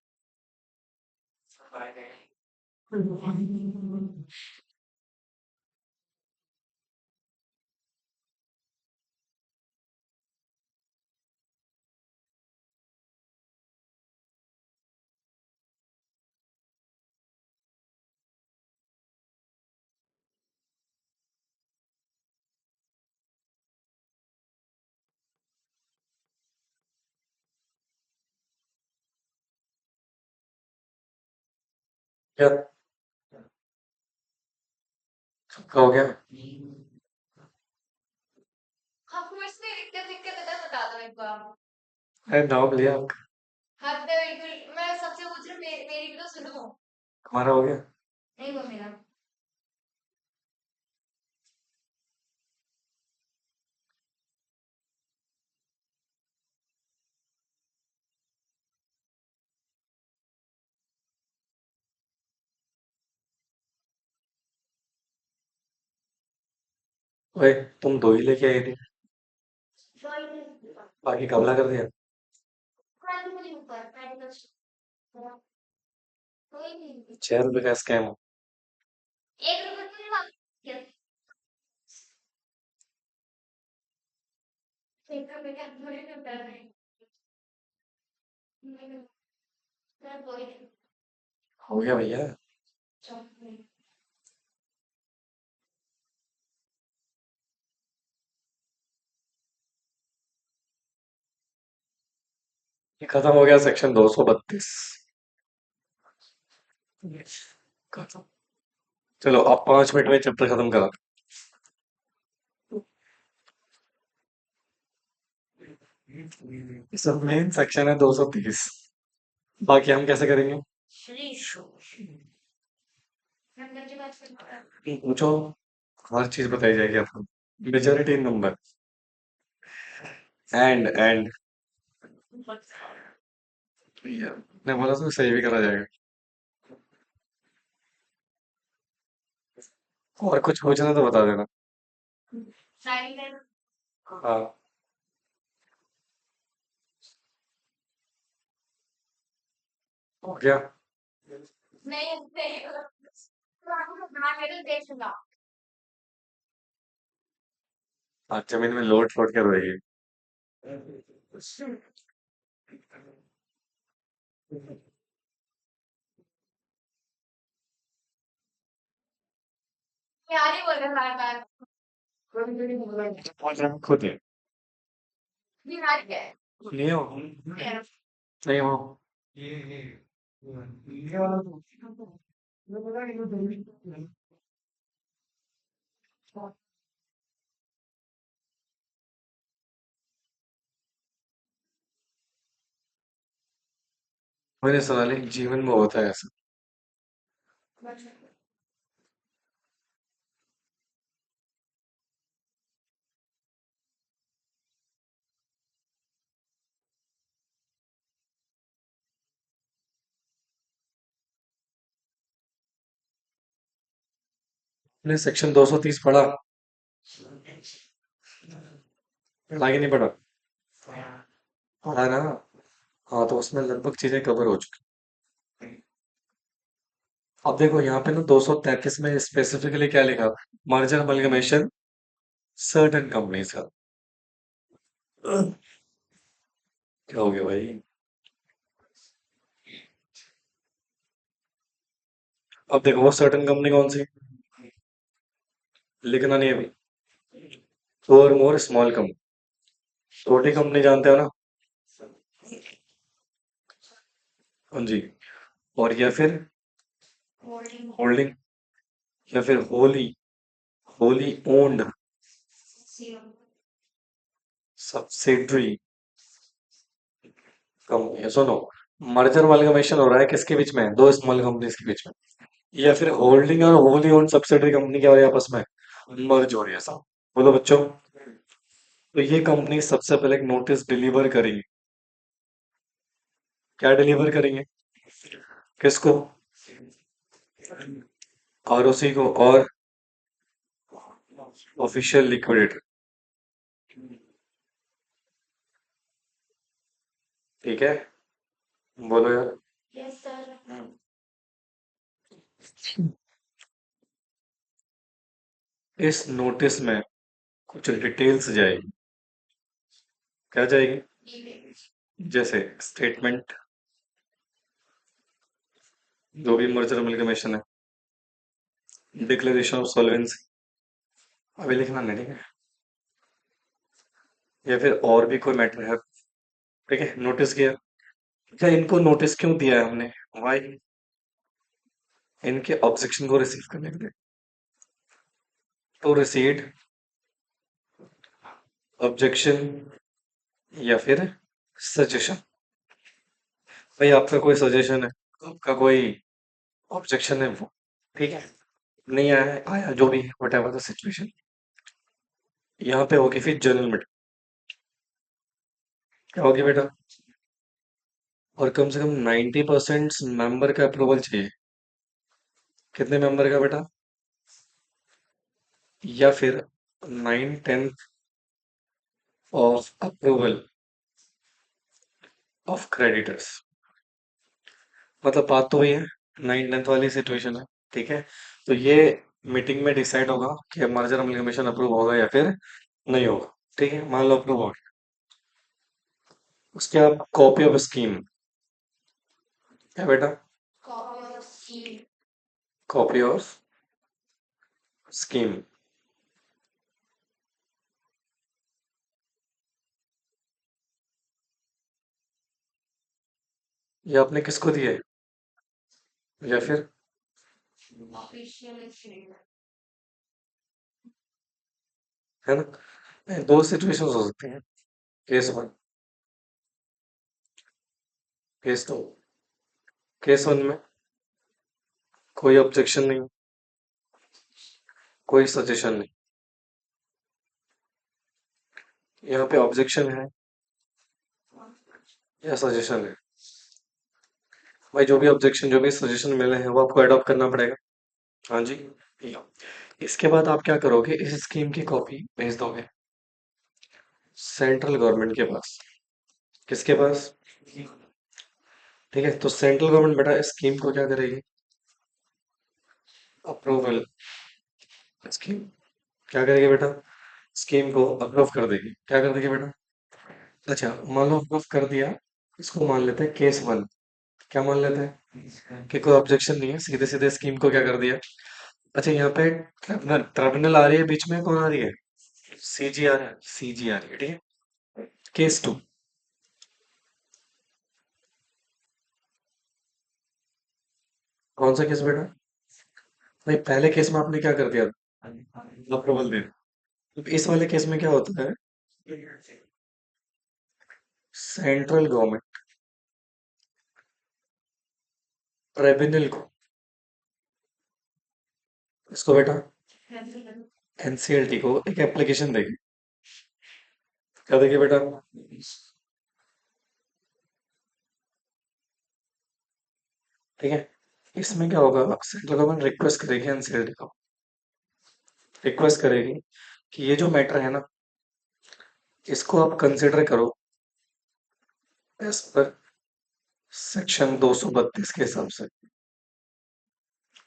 क्या हो गया?
हाँ कोर्स में दिक्कत दिक्कत है तो बता दो एक बार।
अरे नाम लिया आपका।
हाँ तो बिल्कुल मैं सबसे पूछ रही हूँ मेरी भी तो सुनो।
हमारा हो गया।
नहीं वो मेरा।
ओए, तुम दो ही लेके आई थी।
कोई नहीं।
बाकी कमला कर दिया।
कोई नहीं ऊपर कोई नहीं।
6 रुपए का स्कैम।
एक रुपये की बात क्या? एक रुपये का थोड़ी ना कर रहे हैं। मैं कोई नहीं।
हो गया भैया।
चल।
ये खत्म हो गया सेक्शन 232। खत्म। चलो अब 5 मिनट में चैप्टर खत्म करा। सब मेन सेक्शन है 230। बाकी हम कैसे करेंगे?
श्री नंबर की बात करते हैं।
पूछो। हर चीज बताई जाएगी आपको। Majority number. एंड यार ने बोला तो सही भी करा जाएगा। और कुछ पूछना तो बता देना।
9 10।
हाँ। हो गया।
नहीं नहीं, तो आपको बना के तो देख लूंगा।
आज जमीन में लोट लोट कर रहेगी।
यार ही बोल रहे हैं बार बार।
खुद है।
बीमारी क्या है?
नहीं हो। नहीं हो। मैंने सुना नहीं जीवन में होता है ऐसा। मैंने सेक्शन 230 पढ़ा। पढ़ा कि नहीं पढ़ा? पढ़ा ना। हाँ तो उसमें लगभग चीजें कवर हो चुकी। अब देखो यहाँ पे ना 233 में स्पेसिफिकली क्या लिखा? मर्जर अमलगमेशन सर्टेन कंपनीज का। क्या हो गया भाई? अब देखो वो सर्टेन कंपनी कौन सी? लिखना नहीं है अभी। और मोर स्मॉल कंपनी। छोटी कंपनी जानते हो ना? हाँ जी। और या फिर
होल्डिंग।
होल्डिंग, या फिर Holi, wholly owned subsidiary company. सुनो, मर्जर अमलगमेशन हो रहा है किसके बीच में? दो स्मॉल कंपनीज के बीच में। या फिर होल्डिंग और होली ओन्ड सब्सिडरी कंपनी क्या हो रही है आपस में? मर्ज हो रही है साहब। बोलो बच्चों। तो ये कंपनी सबसे पहले एक नोटिस डिलीवर करेगी। क्या डिलीवर करेंगे? किसको? आरओसी को और ऑफिशियल लिक्विडेटर। ठीक है। बोलो यार।
Yes sir.
इस नोटिस में कुछ डिटेल्स जाएगी। क्या जाएगी? जैसे स्टेटमेंट, जो भी मर्जर अमलगमेशन है, डिक्लेरेशन ऑफ सॉल्वेंसी, अभी लिखना नहीं, ठीक है? या फिर और भी कोई मैटर है, ठीक है, नोटिस किया। क्या इनको नोटिस क्यों दिया है हमने? वाई? इनके ऑब्जेक्शन को रिसीव करने के लिए। टू रिसीड ऑब्जेक्शन या फिर सजेशन। भाई आपका कोई सजेशन है, आपका कोई ऑब्जेक्शन है वो, ठीक है, नहीं आया है, आया जो भी है, वट एवर द सिचुएशन, यहाँ पे होगी फिर जनरल मीटिंग। क्या होगी बेटा? और कम से कम 90% मेंबर का अप्रूवल चाहिए। कितने मेंबर का बेटा? या फिर 9/10 ऑफ अप्रूवल ऑफ क्रेडिटर्स। मतलब बात तो वही है, 9/10 वाली सिचुएशन है। ठीक है। तो ये मीटिंग में डिसाइड होगा कि मर्जर अमलगमेशन अप्रूव होगा या फिर नहीं होगा। ठीक है, मान लो अप्रूव हो गया। उसके बाद कॉपी ऑफ स्कीम। क्या बेटा?
Copy of scheme.
Copy of scheme. ये आपने किसको दिए? या फिर
ऑफिशियल लिक्विडेटर।
है ना? नहीं, दो सिचुएशंस हो सकती हैं। Case one, case two. Case one में कोई ऑब्जेक्शन नहीं, कोई सजेशन नहीं। यहाँ पे ऑब्जेक्शन है या सजेशन है? भाई जो भी ऑब्जेक्शन जो भी सजेशन मिले हैं वो आपको अडॉप्ट करना पड़ेगा। हाँ जी। या। इसके बाद आप क्या करोगे, इस स्कीम की कॉपी भेज दोगे सेंट्रल गवर्नमेंट के पास। किसके पास? ठीक है, तो सेंट्रल गवर्नमेंट बेटा इस स्कीम को क्या करेगी? अप्रूवल। स्कीम क्या करेगी बेटा? स्कीम को अप्रूव कर देगी। क्या कर देगी बेटा? अच्छा, मान लो अप्रूव कर दिया। इसको मान लेते हैं केस वन। क्या मान लेते हैं कि कोई ऑब्जेक्शन नहीं है, सीधे सीधे स्कीम को क्या कर दिया। अच्छा, यहाँ पे ट्रिब्यूनल ट्रिब्यूनल आ रही है बीच में, कौन आ रही है? सीजी आ रहा है, सीजी आ रही है, ठीक है। Case two. कौन सा केस बेटा? भाई पहले केस में आपने क्या कर दिया? अप्रूवल दे दिया। अब इस वाले केस में क्या होता है? सेंट्रल गवर्नमेंट ट्रिब्यूनल को, इसको बेटा एनसीएलटी को एक एप्लीकेशन देगी। क्या देगी बेटा? ठीक है। इसमें क्या होगा, सेंट्रल गवर्नमेंट रिक्वेस्ट करेगी एनसीएलटी को, रिक्वेस्ट करेगी कि ये जो मैटर है ना, इसको आप कंसिडर करो एज पर सेक्शन 232 के हिसाब से।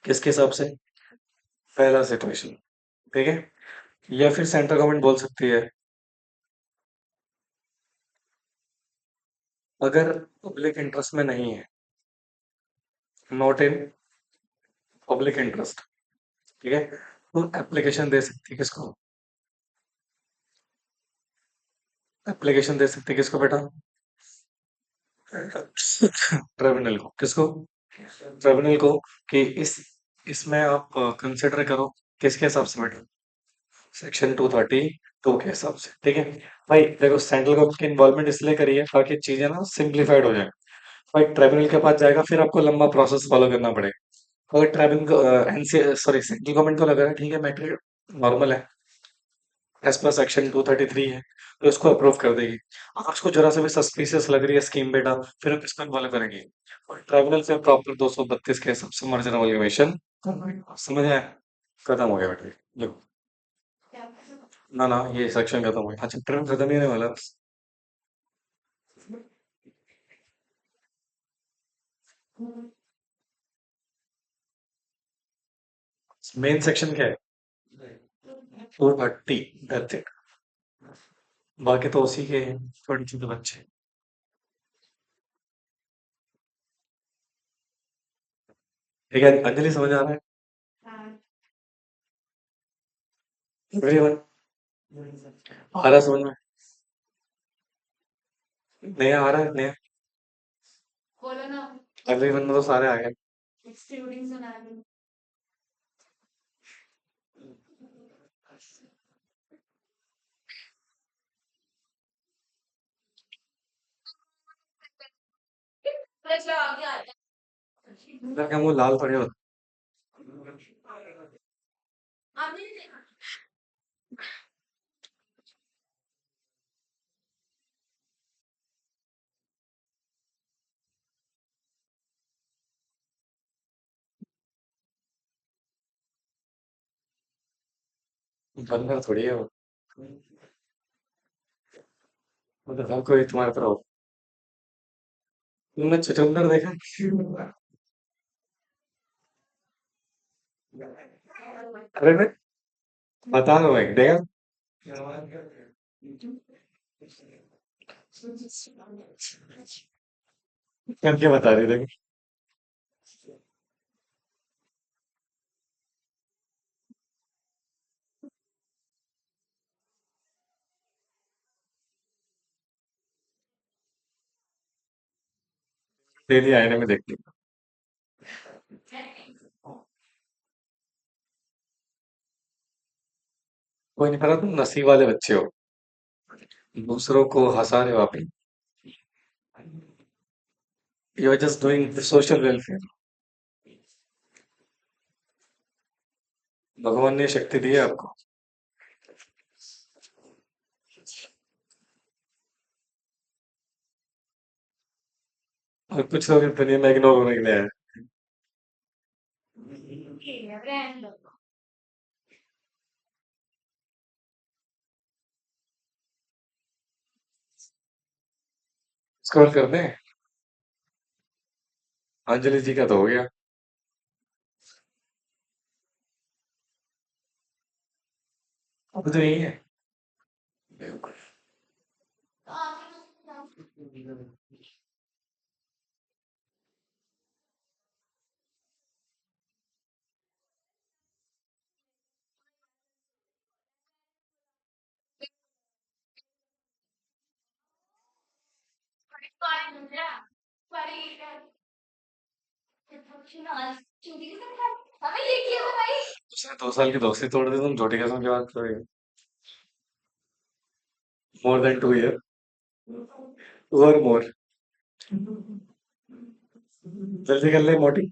किसके हिसाब से? पहला सिचुएशन। ठीक है। या फिर सेंट्रल गवर्नमेंट बोल सकती है, अगर पब्लिक इंटरेस्ट में नहीं है, नॉट इन पब्लिक इंटरेस्ट, ठीक है, तो एप्लीकेशन दे सकती है किसको? एप्लीकेशन दे सकती है किसको बेटा? ट्रिब्यूनल को। किसको? ट्रिब्यूनल को, कि इसमें आप कंसिडर करो किसके हिसाब से बेटा? सेक्शन 232 के हिसाब से। ठीक है। भाई देखो, सेंट्रल गवर्नमेंट की इन्वॉल्वमेंट इसलिए करी है ताकि चीजें ना सिंप्लीफाइड हो जाए। भाई ट्रिब्यूनल के पास जाएगा, फिर आपको लंबा प्रोसेस फॉलो करना पड़ेगा। अगर ट्रिब्यूनल को एनसी सॉरी सेंट्रल गवर्नमेंट को लगा है ठीक है मैटर नॉर्मल है, एज पर सेक्शन 233 है, तो इसको अप्रूव कर देगी। अगर उसको जरा से भी सस्पिशियस लग रही है स्कीम बेटा, फिर आप इसको फॉलो करेंगे। और ट्रिब्यूनल से प्रॉपर 232 के हिसाब से मर्जर एवल्यूएशन समझ आया? खत्म हो गया बेटा, लो। ना ना, ये सेक्शन खत्म हो गया। अच्छा, टर्म खत्म ही होने वाला बस। मेन सेक्शन क्या है? 230, दैट्स इट। बाकी तो उसी के छोटे छोटे बच्चे। ठीक है अंजलि, समझ आ रहा है? एवरीवन आ रहा है समझ में? नया आ रहा है नया?
बोलो ना।
एवरीवन में तो सारे आ गए।
एक्सक्लूडिंग सोनाली। अच्छा आगे आता
इधर का मुंह लाल पड़े होते।
है। आपने नहीं देखा?
बंदर थोड़ी है वो, मतलब हर कोई तुम्हारे तरह हो। तुमने चुचुंदर देखा? अरे नहीं, बता दो एक देखा। करके बता रही देखो। डेली आईने में देखती हूँ। कोई नहीं, पता तुम नसीब वाले बच्चे हो, दूसरों को हंसा रहे हो आप। You are just doing social welfare. भगवान ने शक्ति दी है आपको। और कुछ लोग इस दुनिया में इग्नोर होने के लिए आए।
ठीक है रहने दो।
स्क्रॉल कर दें। अंजलि जी का तो हो गया। अब तो यही है।
हमें ये किया था भाई।
उसने 2 साल की दोस्ती तोड़ दी, तुम झूठी कसम की बात करोगे। More than 2 year. और मोर। जल्दी कर ले मोटी।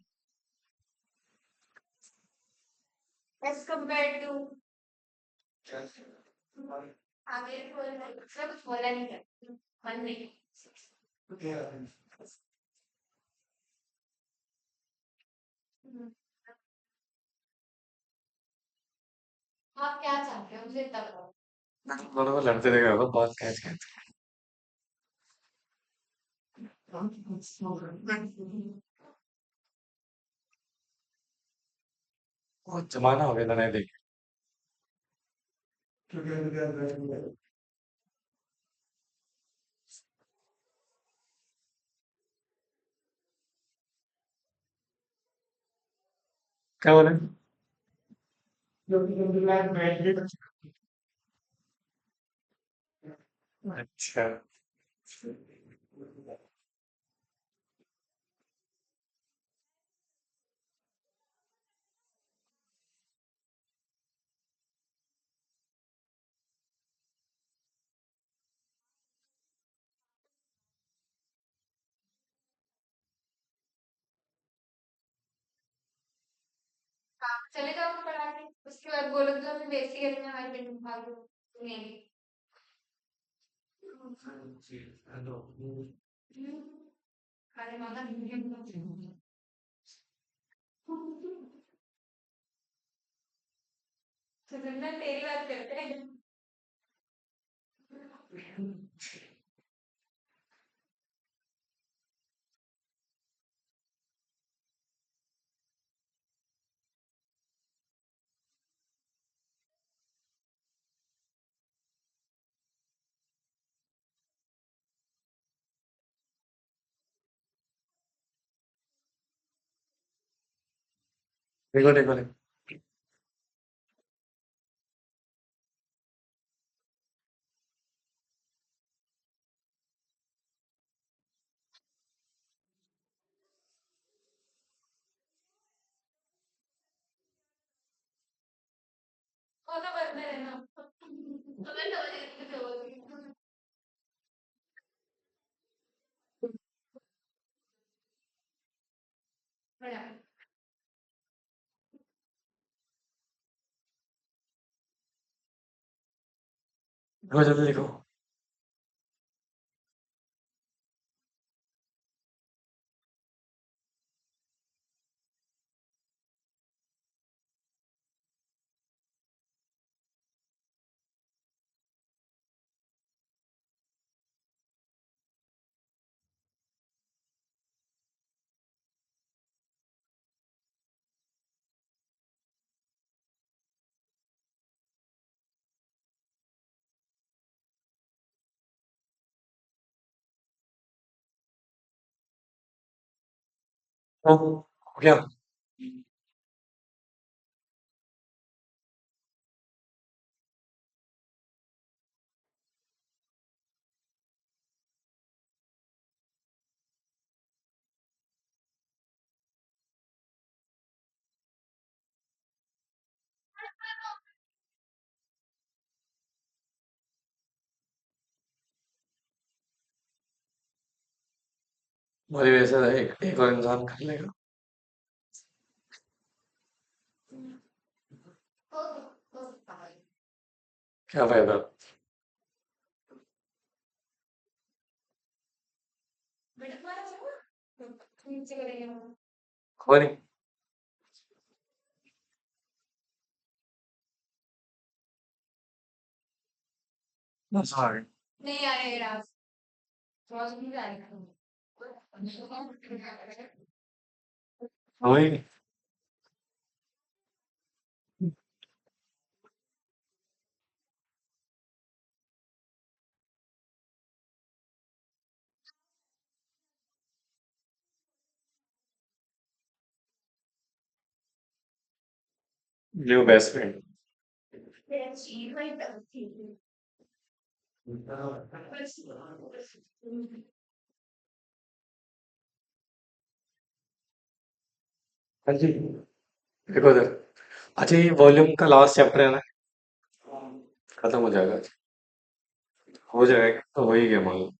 As compared to आगे बोलना मैं कुछ बोला नहीं था मन नहीं। हम्म, आप क्या चाहते हो मुझे इतना बताओ।
दोनों को लड़ते देखा होगा बहुत कैच कैच। बहुत जमाना हो गया था नहीं देखे। क्या बोले? अच्छा।
हाँ चले जाओ पढ़ा के उसके बाद बोलोगे तो हमें बेइज्जती करेंगे हमारे पेट में भाग नहीं। अरे माता सुंदर तेरी बात करते हैं।
देखो देखो देखो।
वो तो बंद है ना तो मैं समझ गई। बड़ा
देखो जल्दी देखो। हो गया। मेरी वजह से एक और इंसान कर लेगा।
ओ पागल
क्या फायदा?
बेटा तुम्हारा
हुआ नहीं। बस आ गए।
नहीं आ रहे राज, समझ नहीं आ रहा।
हुआ ही नहीं। New best friend. हाँ जी। देखो इधर। अच्छा ये वॉल्यूम का लास्ट चैप्टर है ना। खत्म हो जाएगा आज। हो जाएगा तो हो ही गया मान लो।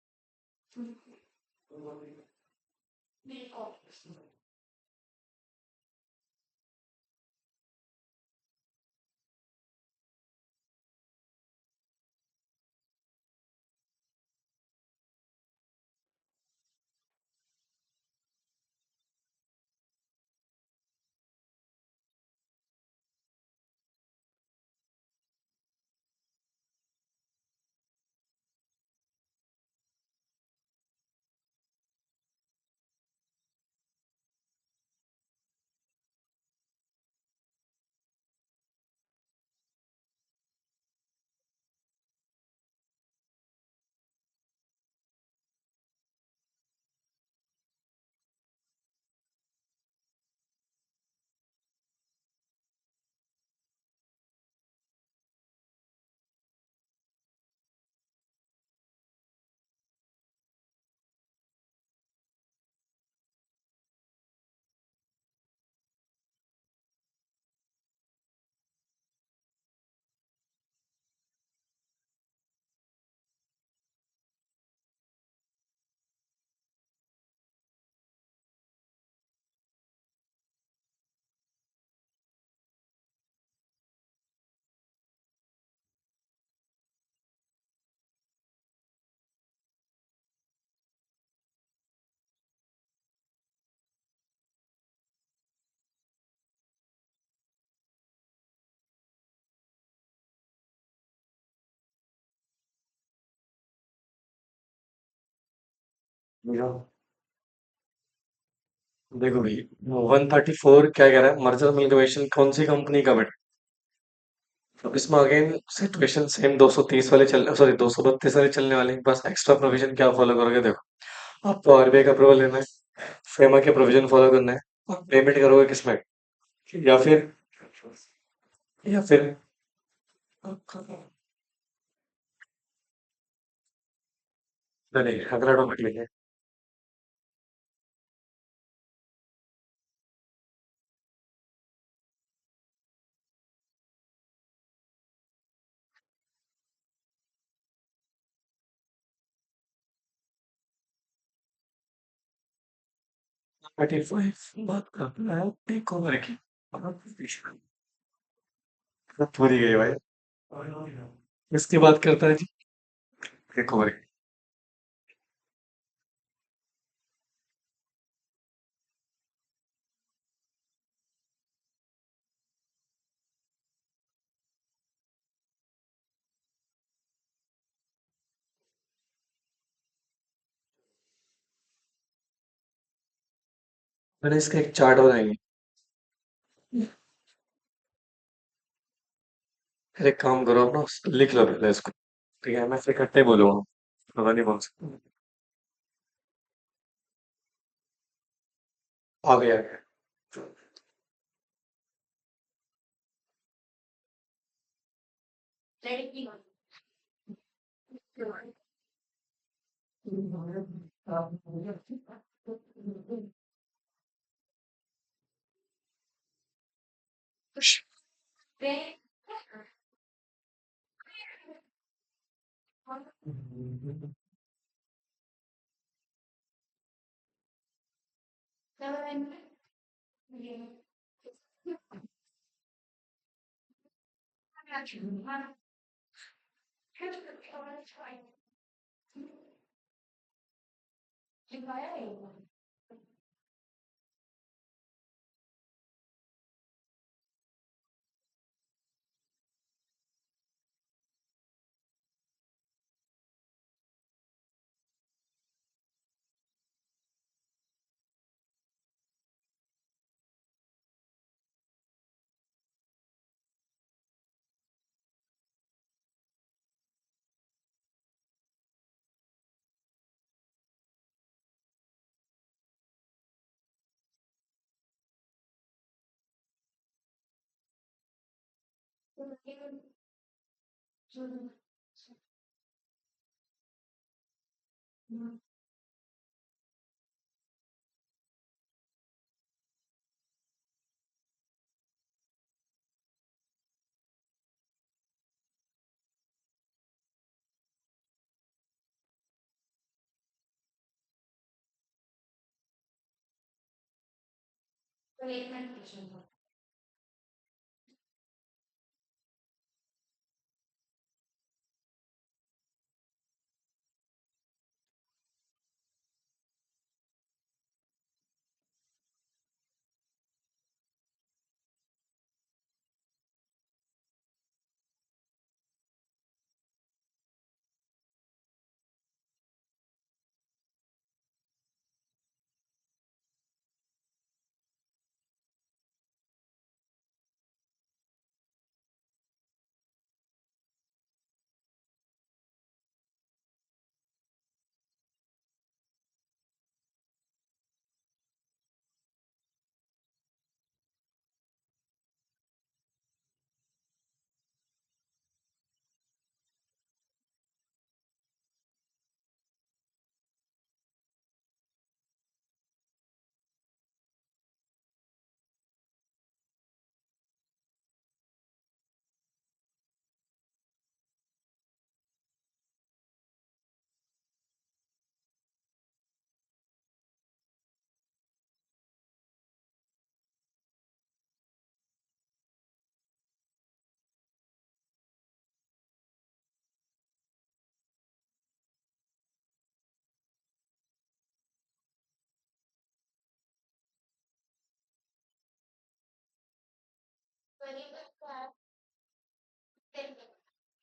देखो भाई 134 क्या कह रहा है, मर्जर अमेलगमेशन कौन सी कंपनी का बेटा। अब इसमें अगेन सिचुएशन सेम 230 वाले चल, सॉरी 232 वाले चलने वाले हैं। बस एक्स्ट्रा प्रोविजन क्या फॉलो करोगे देखो। आपको आरबीआई का अप्रूवल लेना है, फेमा के प्रोविजन फॉलो करना है। आप पेमेंट करोगे किसमें, या फिर या फिर नहीं अगला टॉपिक लेंगे। 35 बात करना है टेक ओवर की। पूरी गई भाई। किसकी बात करता है जी। टेक ओवर की। मैंने इसका एक चार्ट बनाएंगे। फिर एक काम करो अपना लिख लो पहले इसको। ठीक है मैं फिर इकट्ठे बोलूंगा। पता नहीं कौन सा। आ गया आ गया।
लड़की हम्म, हम्म, तो एक मिनट क्वेश्चन था।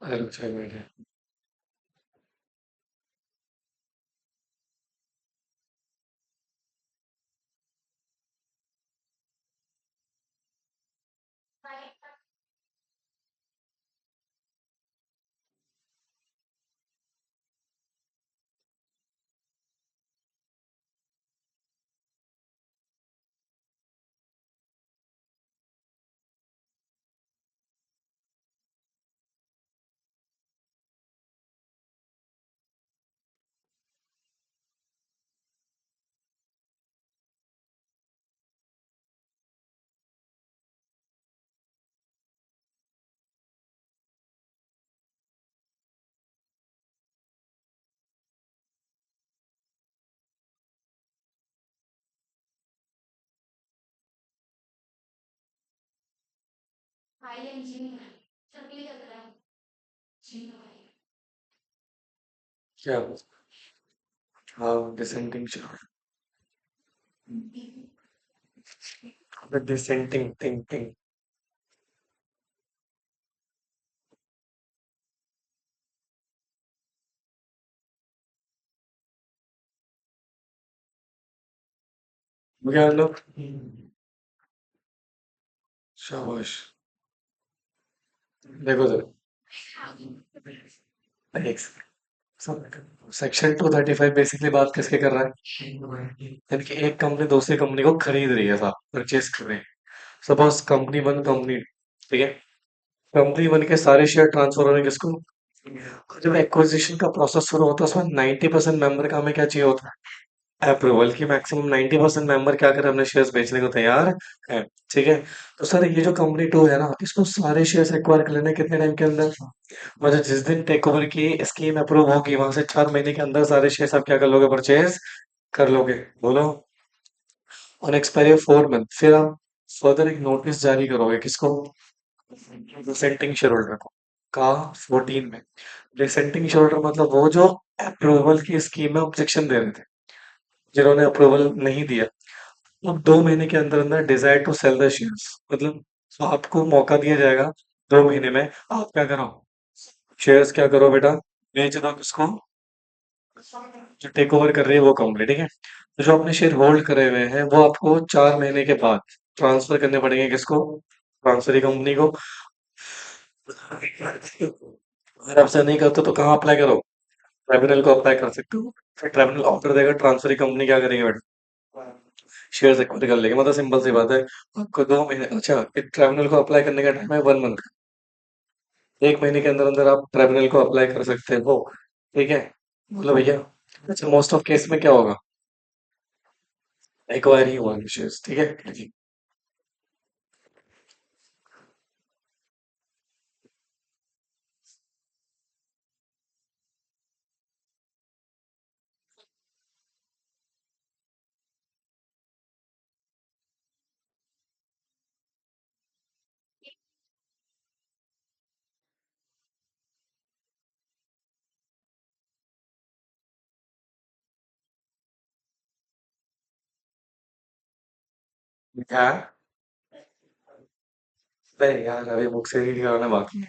अरे रुक 6 मिनट है।
भाई इंजीनियर चकली लग रहा है। जी भाई।
क्या? हाँ, डिसेंटिंग डिसेंटिंग थिंग थिंग। ज्ञान लो। शाबाश। देखो जरा। एक सेक्शन 235 बेसिकली बात किसके कर रहा है? यानी कि एक कंपनी दूसरी कंपनी को खरीद रही है, साहब परचेज कर रही है। सपोज कंपनी वन कंपनी, ठीक है, कंपनी वन के सारे शेयर ट्रांसफर होने किसको? और जब एक्विजिशन का प्रोसेस शुरू होता है उसमें 90% मेंबर का हमें क्या चाहिए होता है? अप्रूवल की। मैक्सिमम 90% मेंबर क्या करें, अपने शेयर्स बेचने को तैयार है। ठीक है। तो सर ये जो कंपनी टू है ना, इसको सारे शेयर्स एक्वायर कर लेने कितने टाइम के अंदर? मतलब जिस दिन टेक ओवर की स्कीम अप्रूव होगी वहां से 4 महीने के अंदर सारे शेयर्स आप क्या कर लोगे, परचेज कर लोगे। बोलो। ऑन एक्सपायरी ऑफ 4 मंथ फिर आप फर्दर एक नोटिस जारी करोगे किसको? डिसेंटिंग शेयर होल्डर को। का 14 में। डिसेंटिंग शेयर होल्डर मतलब वो जो अप्रूवल की स्कीम में ऑब्जेक्शन दे रहे थे, जिन्होंने अप्रूवल नहीं दिया। अब 2 महीने के अंदर अंदर desire to sell the shares, मतलब तो आपको मौका दिया जाएगा 2 महीने में, आप क्या करो, शेयर्स क्या करो बेटा, बेच दो किसको? जो टेक ओवर कर रही है वो कंपनी, ठीक है। तो जो आपने शेयर होल्ड करे हुए हैं वो आपको 4 महीने के बाद ट्रांसफर करने पड़ेंगे किसको? ट्रांसफर कंपनी को। अगर आपसे नहीं करते तो कहाँ अप्लाई करो? ट्राइब्यूनल को अप्लाई कर सकते हो। फिर ट्राइब्यूनल ऑर्डर देगा, ट्रांसफर कंपनी क्या करेगी बेटा? शेयर एक्वायर कर लेंगे, मतलब सिंपल सी बात है। आपको 2 महीने, अच्छा, ट्राइब्यूनल को अप्लाई करने का टाइम है 1 मंथ। एक महीने के अंदर अंदर आप ट्रिब्यूनल को अप्लाई कर सकते हो। ठीक है, बोलो भैया। अच्छा, मोस्ट ऑफ केस में क्या होगा, एक्वायर ही हुआ शेयर्स। ठीक है, क्या? नहीं यार, अभी बुक से रीड कराना बाकी है।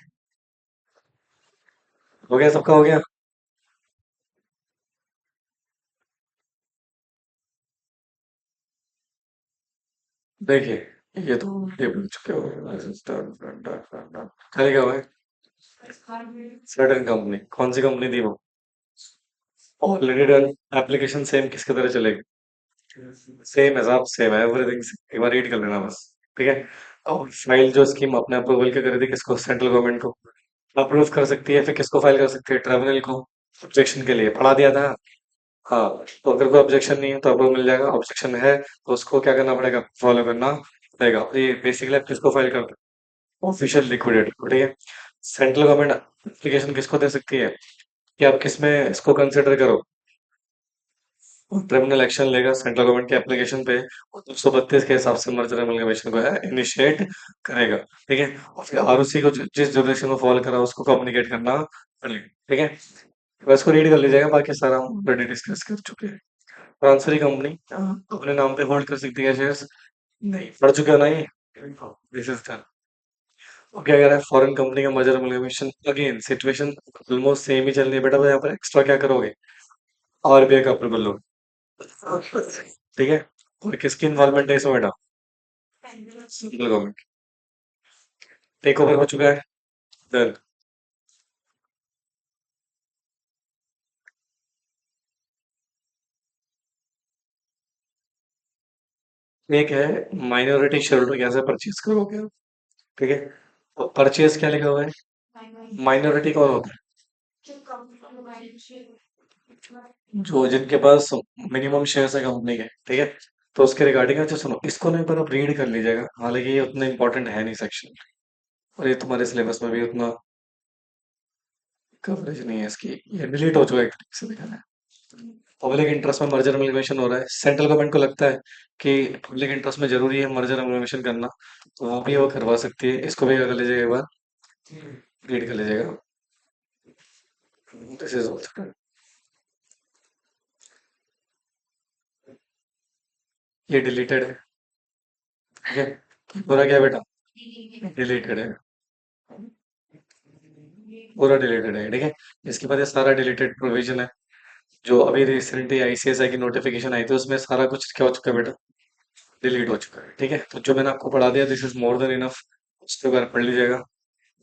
हो गया, सबका हो गया। देखिए, ये तो ये बोल चुके हो। करेगा भाई, सर्टन कंपनी, कौन सी कंपनी थी वो? Already done. एप्लीकेशन सेम किसकी तरह चलेगी? सेम है साहब, सेम है एवरीथिंग। एक बार रीड कर लेना बस। ठीक है। और फाइल जो स्कीम अपने अप्रूवल के करी थी, किसको? सेंट्रल गवर्नमेंट को अप्रूव कर सकती है। फिर किसको फाइल कर सकती है? ट्रिब्यूनल को। ऑब्जेक्शन के लिए पढ़ा दिया था। हाँ, तो अगर कोई ऑब्जेक्शन नहीं है तो अप्रूव मिल जाएगा, ऑब्जेक्शन है तो उसको क्या करना पड़ेगा? फॉलो करना पड़ेगा। ये बेसिकली आप किसको फाइल करते हो? Official liquidator. ठीक है। सेंट्रल गवर्नमेंट एप्लीकेशन किसको दे सकती है कि आप किस में इसको कंसिडर करो? ट्रिब्यूनल एक्शन लेगा सेंट्रल गवर्नमेंट के एप्लीकेशन पे, और 232 के हिसाब से मर्जर एमलगमेशन को है इनिशिएट करेगा। ठीक है। और फिर आरओसी को जिस जुरिस्डिक्शन को फॉलो करा उसको कम्युनिकेट करना पड़ेगा। ठीक है। बस को रीड कर लीजिएगा, बाकी सारा हम ऑलरेडी डिस्कस कर चुके हैं। ट्रांसफरी कंपनी अपने नाम पे होल्ड कर सकती है शेयर्स। नहीं, पढ़ चुके हो ना ये? This is done. अब क्या कह रहा है? फॉरेन कंपनी का merger amalgamation, again situation almost same ही चल रही है बेटा। तो यहाँ पर एक्स्ट्रा क्या करोगे? आरबीआई का अप्रूवल लो। ठीक है। और किसकी इन्वॉल्वमेंट है इसमें बेटा? Central government. टेक ओवर हो चुका है। डन। एक है माइनॉरिटी शेयर होल्डर, कैसे परचेज करोगे आप? ठीक है। तो परचेज क्या लिखा हुआ है? माइनॉरिटी कौन होता है? जो जिनके पास मिनिमम शेयर्स है कंपनी के। ठीक है। तो उसके रिगार्डिंग, अच्छा सुनो, इसको ना एक बार आप रीड कर लीजिएगा, हालांकि ये उतना इंपॉर्टेंट है नहीं सेक्शन, और ये तुम्हारे सिलेबस में भी उतना कवरेज नहीं है इसकी। ये डिलीट हो चुका है एक तरीके से देखा है। पब्लिक इंटरेस्ट में मर्जर एमलगमेशन हो रहा है, सेंट्रल गवर्नमेंट को लगता है कि पब्लिक इंटरेस्ट में जरूरी है मर्जर एमलगमेशन करना, तो वो भी वो करवा सकती है। इसको भी क्या कर लीजिएगा एक बार, रीड कर लीजिएगा। दिस इज ऑल्सो, ये डिलीटेड है। ठीक है। पूरा क्या बेटा? डिलीटेड है, पूरा डिलीटेड है। ठीक है। इसके बाद ये सारा डिलीटेड प्रोविजन है। जो अभी रिसेंटली आईसीएसआई की नोटिफिकेशन आई थी उसमें सारा कुछ क्या हो चुका है बेटा? डिलीट हो चुका है। ठीक है। तो जो मैंने आपको पढ़ा दिया, this is more than enough. उसके बारे में पढ़ लीजिएगा,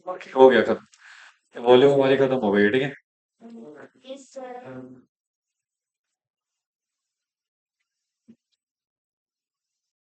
बाकी हो गया खत्म। वॉल्यूम हमारी खत्म हो गई है। ठीक है।